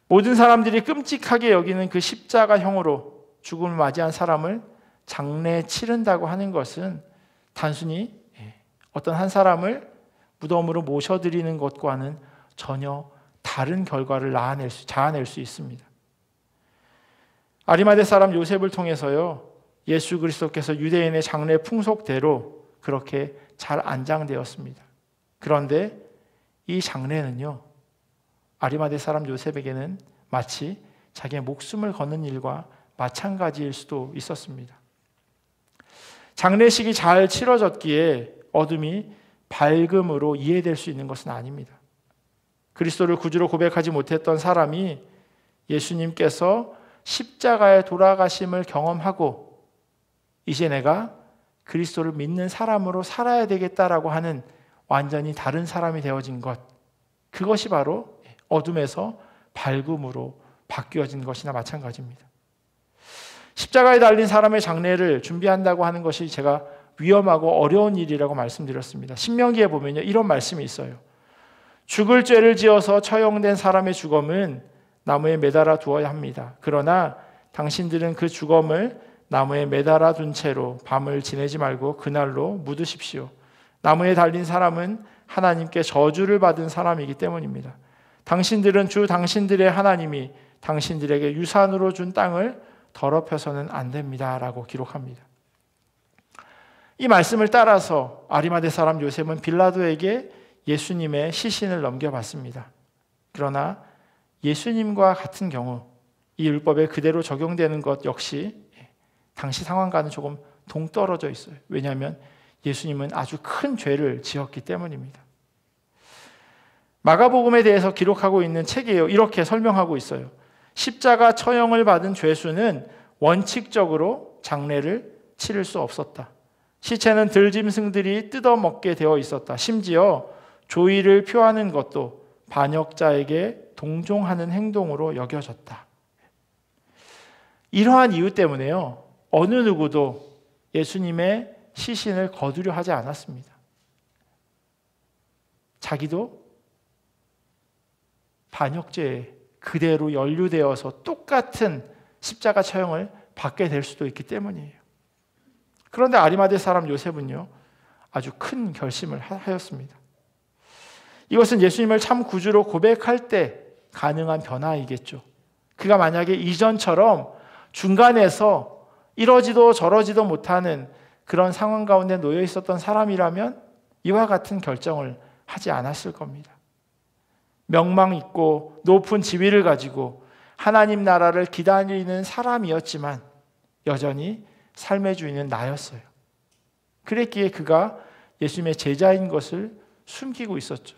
모든 사람들이 끔찍하게 여기는 그 십자가형으로 죽음을 맞이한 사람을 장례 치른다고 하는 것은 단순히 어떤 한 사람을 무덤으로 모셔드리는 것과는 전혀 다른 결과를 자아낼 수 있습니다. 아리마대 사람 요셉을 통해서요, 예수 그리스도께서 유대인의 장례 풍속대로 그렇게 잘 안장되었습니다. 그런데 이 장례는요, 아리마대 사람 요셉에게는 마치 자기의 목숨을 거는 일과 마찬가지일 수도 있었습니다. 장례식이 잘 치러졌기에 어둠이 밝음으로 이해될 수 있는 것은 아닙니다. 그리스도를 구주로 고백하지 못했던 사람이 예수님께서 십자가에 돌아가심을 경험하고 이제 내가 그리스도를 믿는 사람으로 살아야 되겠다라고 하는 완전히 다른 사람이 되어진 것, 그것이 바로 어둠에서 밝음으로 바뀌어진 것이나 마찬가지입니다. 십자가에 달린 사람의 장례를 준비한다고 하는 것이 제가 위험하고 어려운 일이라고 말씀드렸습니다. 신명기에 보면요, 이런 말씀이 있어요. 죽을 죄를 지어서 처형된 사람의 주검은 나무에 매달아 두어야 합니다. 그러나 당신들은 그 주검을 나무에 매달아 둔 채로 밤을 지내지 말고 그날로 묻으십시오. 나무에 달린 사람은 하나님께 저주를 받은 사람이기 때문입니다. 당신들은 주 당신들의 하나님이 당신들에게 유산으로 준 땅을 더럽혀서는 안 됩니다. 라고 기록합니다. 이 말씀을 따라서 아리마대 사람 요셉은 빌라도에게 예수님의 시신을 넘겨받습니다. 그러나 예수님과 같은 경우 이 율법에 그대로 적용되는 것 역시 당시 상황과는 조금 동떨어져 있어요. 왜냐하면 예수님은 아주 큰 죄를 지었기 때문입니다. 마가복음에 대해서 기록하고 있는 책이에요. 이렇게 설명하고 있어요. 십자가 처형을 받은 죄수는 원칙적으로 장례를 치를 수 없었다. 시체는 들짐승들이 뜯어먹게 되어 있었다. 심지어 조의를 표하는 것도 반역자에게 동종하는 행동으로 여겨졌다. 이러한 이유 때문에요, 어느 누구도 예수님의 시신을 거두려 하지 않았습니다. 자기도 반역죄에 그대로 연루되어서 똑같은 십자가 처형을 받게 될 수도 있기 때문이에요. 그런데 아리마대 사람 요셉은요, 아주 큰 결심을 하였습니다. 이것은 예수님을 참 구주로 고백할 때 가능한 변화이겠죠. 그가 만약에 이전처럼 중간에서 이러지도 저러지도 못하는 그런 상황 가운데 놓여 있었던 사람이라면 이와 같은 결정을 하지 않았을 겁니다. 명망 있고 높은 지위를 가지고 하나님 나라를 기다리는 사람이었지만 여전히 삶의 주인은 나였어요. 그랬기에 그가 예수님의 제자인 것을 숨기고 있었죠.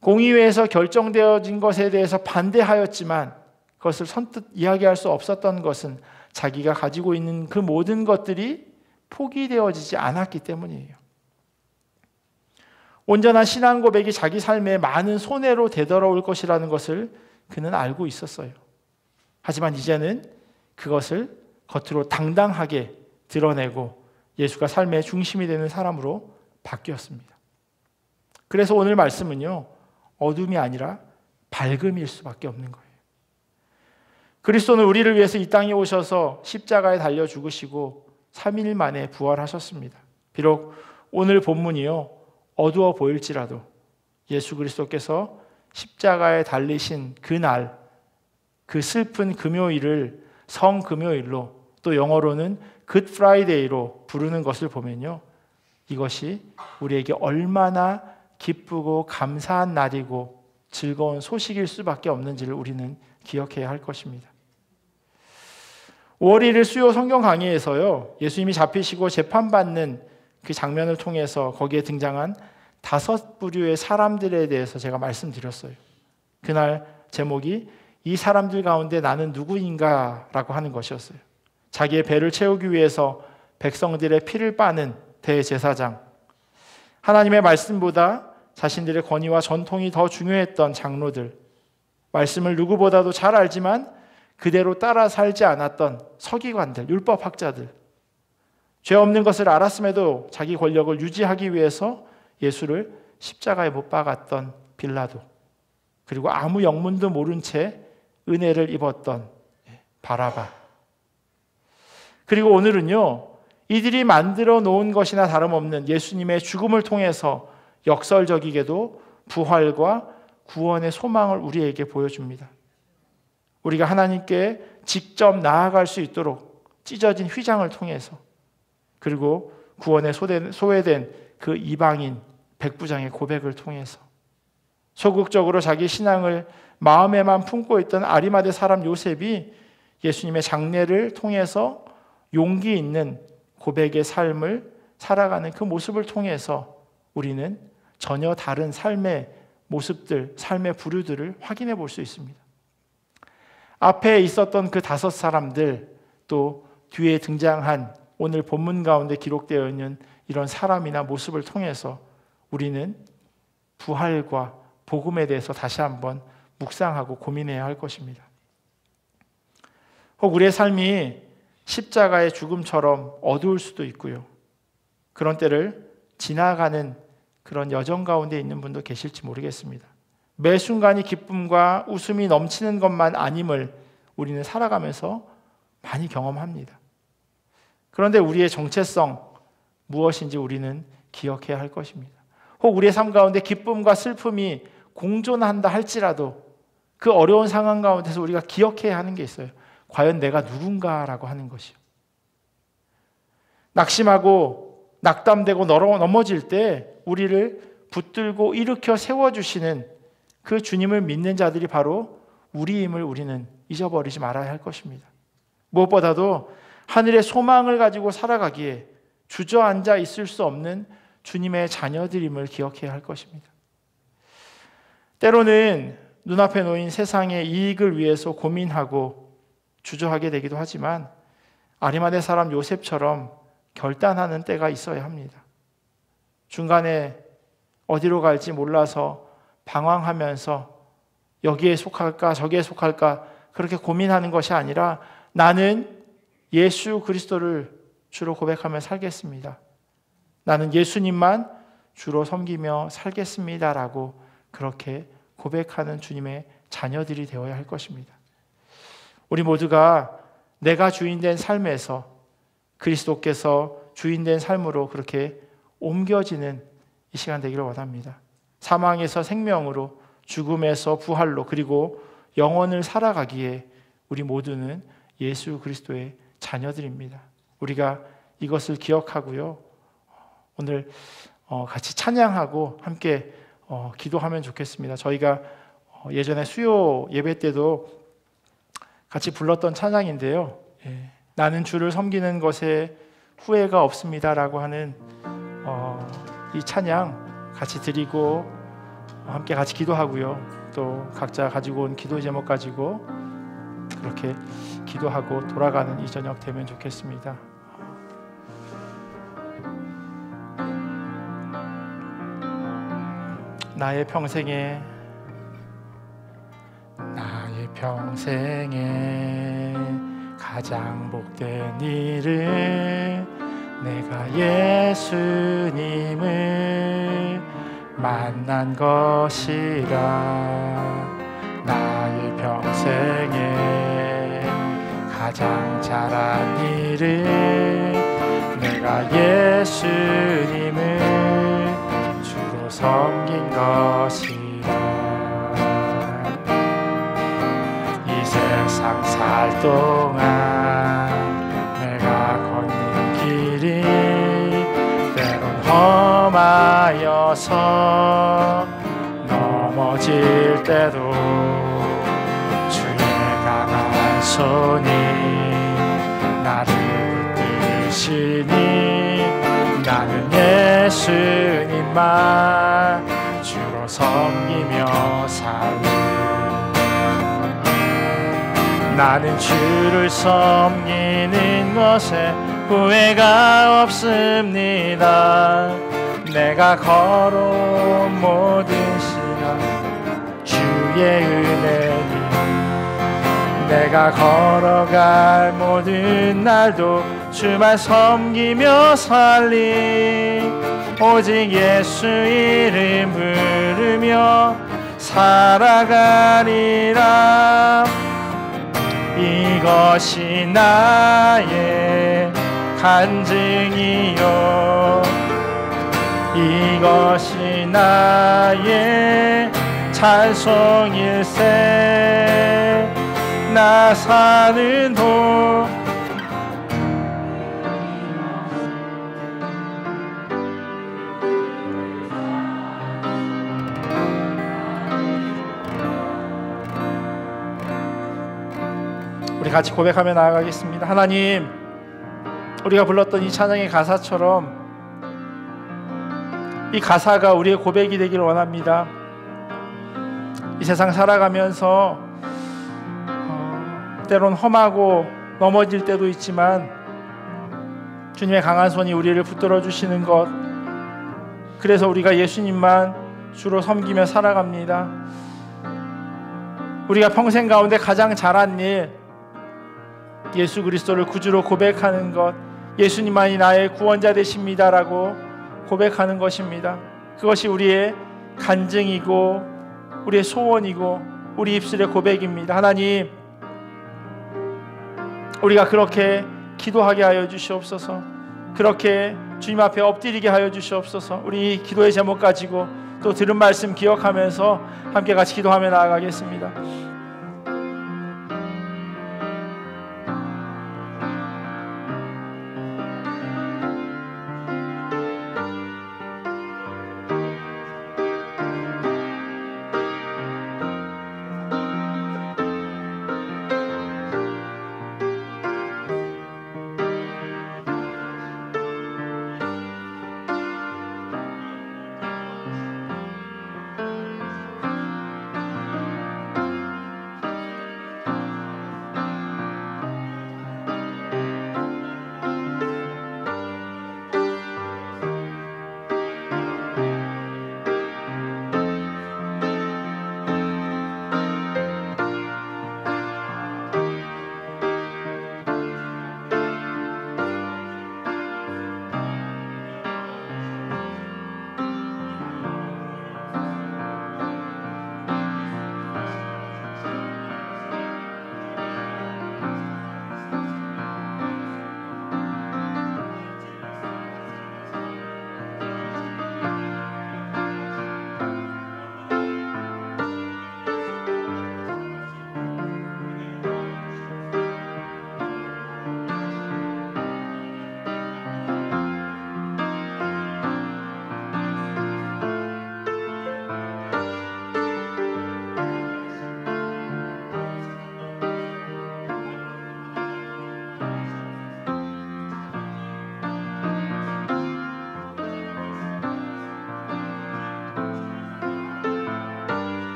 공의회에서 결정되어진 것에 대해서 반대하였지만 그것을 선뜻 이야기할 수 없었던 것은 자기가 가지고 있는 그 모든 것들이 포기되어지지 않았기 때문이에요. 온전한 신앙 고백이 자기 삶에 많은 손해로 되돌아올 것이라는 것을 그는 알고 있었어요. 하지만 이제는 그것을 겉으로 당당하게 드러내고 예수가 삶의 중심이 되는 사람으로 바뀌었습니다. 그래서 오늘 말씀은요, 어둠이 아니라 밝음일 수밖에 없는 거예요. 그리스도는 우리를 위해서 이 땅에 오셔서 십자가에 달려 죽으시고 3일 만에 부활하셨습니다. 비록 오늘 본문이요, 어두워 보일지라도 예수 그리스도께서 십자가에 달리신 그날, 그 슬픈 금요일을 성금요일로, 또 영어로는 굿 프라이데이로 부르는 것을 보면요, 이것이 우리에게 얼마나 기쁘고 감사한 날이고 즐거운 소식일 수밖에 없는지를 우리는 기억해야 할 것입니다. 5월 1일 수요 성경 강의에서요, 예수님이 잡히시고 재판받는 그 장면을 통해서 거기에 등장한 5 부류의 사람들에 대해서 제가 말씀드렸어요. 그날 제목이 이 사람들 가운데 나는 누구인가 라고 하는 것이었어요. 자기의 배를 채우기 위해서 백성들의 피를 빠는 대제사장, 하나님의 말씀보다 자신들의 권위와 전통이 더 중요했던 장로들, 말씀을 누구보다도 잘 알지만 그대로 따라 살지 않았던 서기관들, 율법학자들, 죄 없는 것을 알았음에도 자기 권력을 유지하기 위해서 예수를 십자가에 못 박았던 빌라도, 그리고 아무 영문도 모른 채 은혜를 입었던 바라바, 그리고 오늘은요, 이들이 만들어 놓은 것이나 다름없는 예수님의 죽음을 통해서 역설적이게도 부활과 구원의 소망을 우리에게 보여줍니다. 우리가 하나님께 직접 나아갈 수 있도록 찢어진 휘장을 통해서, 그리고 구원에 소외된 그 이방인 백부장의 고백을 통해서, 소극적으로 자기 신앙을 마음에만 품고 있던 아리마대 사람 요셉이 예수님의 장례를 통해서 용기 있는 고백의 삶을 살아가는 그 모습을 통해서 우리는 전혀 다른 삶의 모습들, 삶의 부류들을 확인해 볼 수 있습니다. 앞에 있었던 그 5 사람들, 또 뒤에 등장한 오늘 본문 가운데 기록되어 있는 이런 사람이나 모습을 통해서 우리는 부활과 복음에 대해서 다시 한번 묵상하고 고민해야 할 것입니다. 혹 우리의 삶이 십자가의 죽음처럼 어두울 수도 있고요, 그런 때를 지나가는 그런 여정 가운데 있는 분도 계실지 모르겠습니다. 매 순간이 기쁨과 웃음이 넘치는 것만 아님을 우리는 살아가면서 많이 경험합니다. 그런데 우리의 정체성 무엇인지 우리는 기억해야 할 것입니다. 혹 우리의 삶 가운데 기쁨과 슬픔이 공존한다 할지라도 그 어려운 상황 가운데서 우리가 기억해야 하는 게 있어요. 과연 내가 누군가라고 하는 것이요. 낙심하고 낙담되고 넘어질 때 우리를 붙들고 일으켜 세워주시는 그 주님을 믿는 자들이 바로 우리임을 우리는 잊어버리지 말아야 할 것입니다. 무엇보다도 하늘의 소망을 가지고 살아가기에 주저앉아 있을 수 없는 주님의 자녀들임을 기억해야 할 것입니다. 때로는 눈앞에 놓인 세상의 이익을 위해서 고민하고 주저하게 되기도 하지만 아리마대 사람 요셉처럼 결단하는 때가 있어야 합니다. 중간에 어디로 갈지 몰라서 방황하면서 여기에 속할까 저기에 속할까 그렇게 고민하는 것이 아니라 나는 예수 그리스도를 주로 고백하며 살겠습니다. 나는 예수님만 주로 섬기며 살겠습니다라고 그렇게 고백하는 주님의 자녀들이 되어야 할 것입니다. 우리 모두가 내가 주인된 삶에서 그리스도께서 주인된 삶으로 그렇게 옮겨지는 이 시간 되기를 원합니다. 사망에서 생명으로, 죽음에서 부활로, 그리고 영원을 살아가기에 우리 모두는 예수 그리스도의 자녀들입니다. 우리가 이것을 기억하고요, 오늘 같이 찬양하고 함께 기도하면 좋겠습니다. 저희가 예전에 수요 예배 때도 같이 불렀던 찬양인데요, 나는 주를 섬기는 것에 후회가 없습니다라고 하는 이 찬양 같이 드리고 함께 같이 기도하고요, 또 각자 가지고 온 기도 제목 가지고 그렇게 기도하고 돌아가는 이 저녁 되면 좋겠습니다. 나의 평생에 가장 복된 일은 내가 예수님을 만난 것이라. 나의 평생에 가장 잘한 일은 내가 예수님을 주로 섬긴 것이라. 이 세상 살 동안 내가 걷는 길이 때론 험하여서 넘어질 때도 주의 강한 손이 나를 붙드시니 나는 예수님만 주로 섬기며 살리. 나는 주를 섬기는 것에 후회가 없습니다. 내가 걸어온 모든 시간 주의 은혜니 내가 걸어갈 모든 날도 주만 섬기며 살리. 오직 예수 이름 부르며 살아가리라. 이것이 나의 간증이요 이것이 나의 찬송일세. 나 사는 도 우리 같이 고백하며 나아가겠습니다. 하나님, 우리가 불렀던 이 찬양의 가사처럼 이 가사가 우리의 고백이 되기를 원합니다. 이 세상 살아가면서 때론 험하고 넘어질 때도 있지만 주님의 강한 손이 우리를 붙들어 주시는 것, 그래서 우리가 예수님만 주로 섬기며 살아갑니다. 우리가 평생 가운데 가장 잘한 일, 예수 그리스도를 구주로 고백하는 것, 예수님만이 나의 구원자 되십니다라고 고백하는 것입니다. 그것이 우리의 간증이고 우리의 소원이고 우리 입술의 고백입니다. 하나님, 우리가 그렇게 기도하게 하여 주시옵소서. 그렇게 주님 앞에 엎드리게 하여 주시옵소서. 우리 기도의 제목 가지고 또 들은 말씀 기억하면서 함께 같이 기도하며 나아가겠습니다.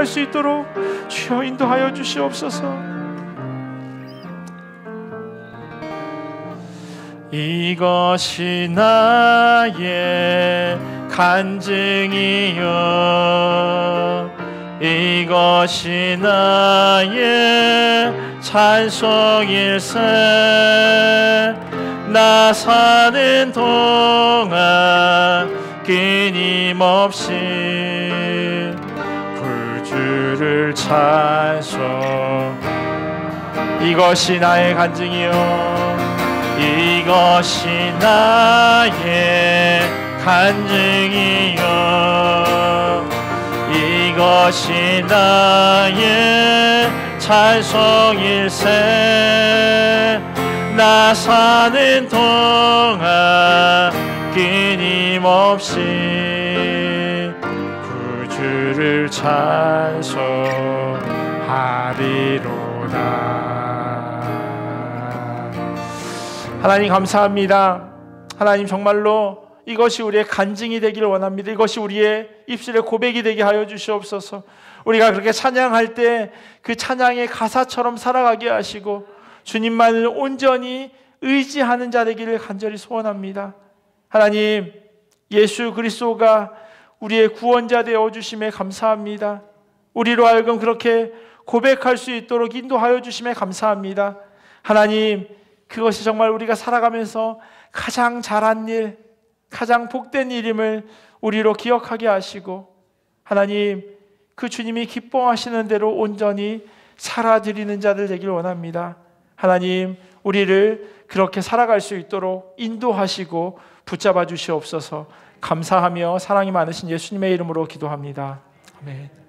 살아갈 수 있도록 주여 인도하여 주시옵소서. 이것이 나의 간증이요 이것이 나의 찬송일세. 나 사는 동안 끊임없이 구주를 찬송. 이것이 나의 간증이요 이것이 나의 간증이요 이것이 나의 찬송일세. 나 사는 동안 끊임없이 구주를 찬송하리로다. 하나님 감사합니다. 하나님 정말로 이것이 우리의 간증이 되기를 원합니다. 이것이 우리의 입술의 고백이 되게 하여 주시옵소서. 우리가 그렇게 찬양할 때 그 찬양의 가사처럼 살아가게 하시고 주님만을 온전히 의지하는 자 되기를 간절히 소원합니다. 하나님, 예수 그리스도가 우리의 구원자 되어 주심에 감사합니다. 우리로 하여금 그렇게 고백할 수 있도록 인도하여 주심에 감사합니다. 하나님, 그것이 정말 우리가 살아가면서 가장 잘한 일, 가장 복된 일임을 우리로 기억하게 하시고 하나님, 그 주님이 기뻐하시는 대로 온전히 살아드리는 자들 되길 원합니다. 하나님, 우리를 그렇게 살아갈 수 있도록 인도하시고 붙잡아 주시옵소서. 감사하며 사랑이 많으신 예수님의 이름으로 기도합니다. 아멘.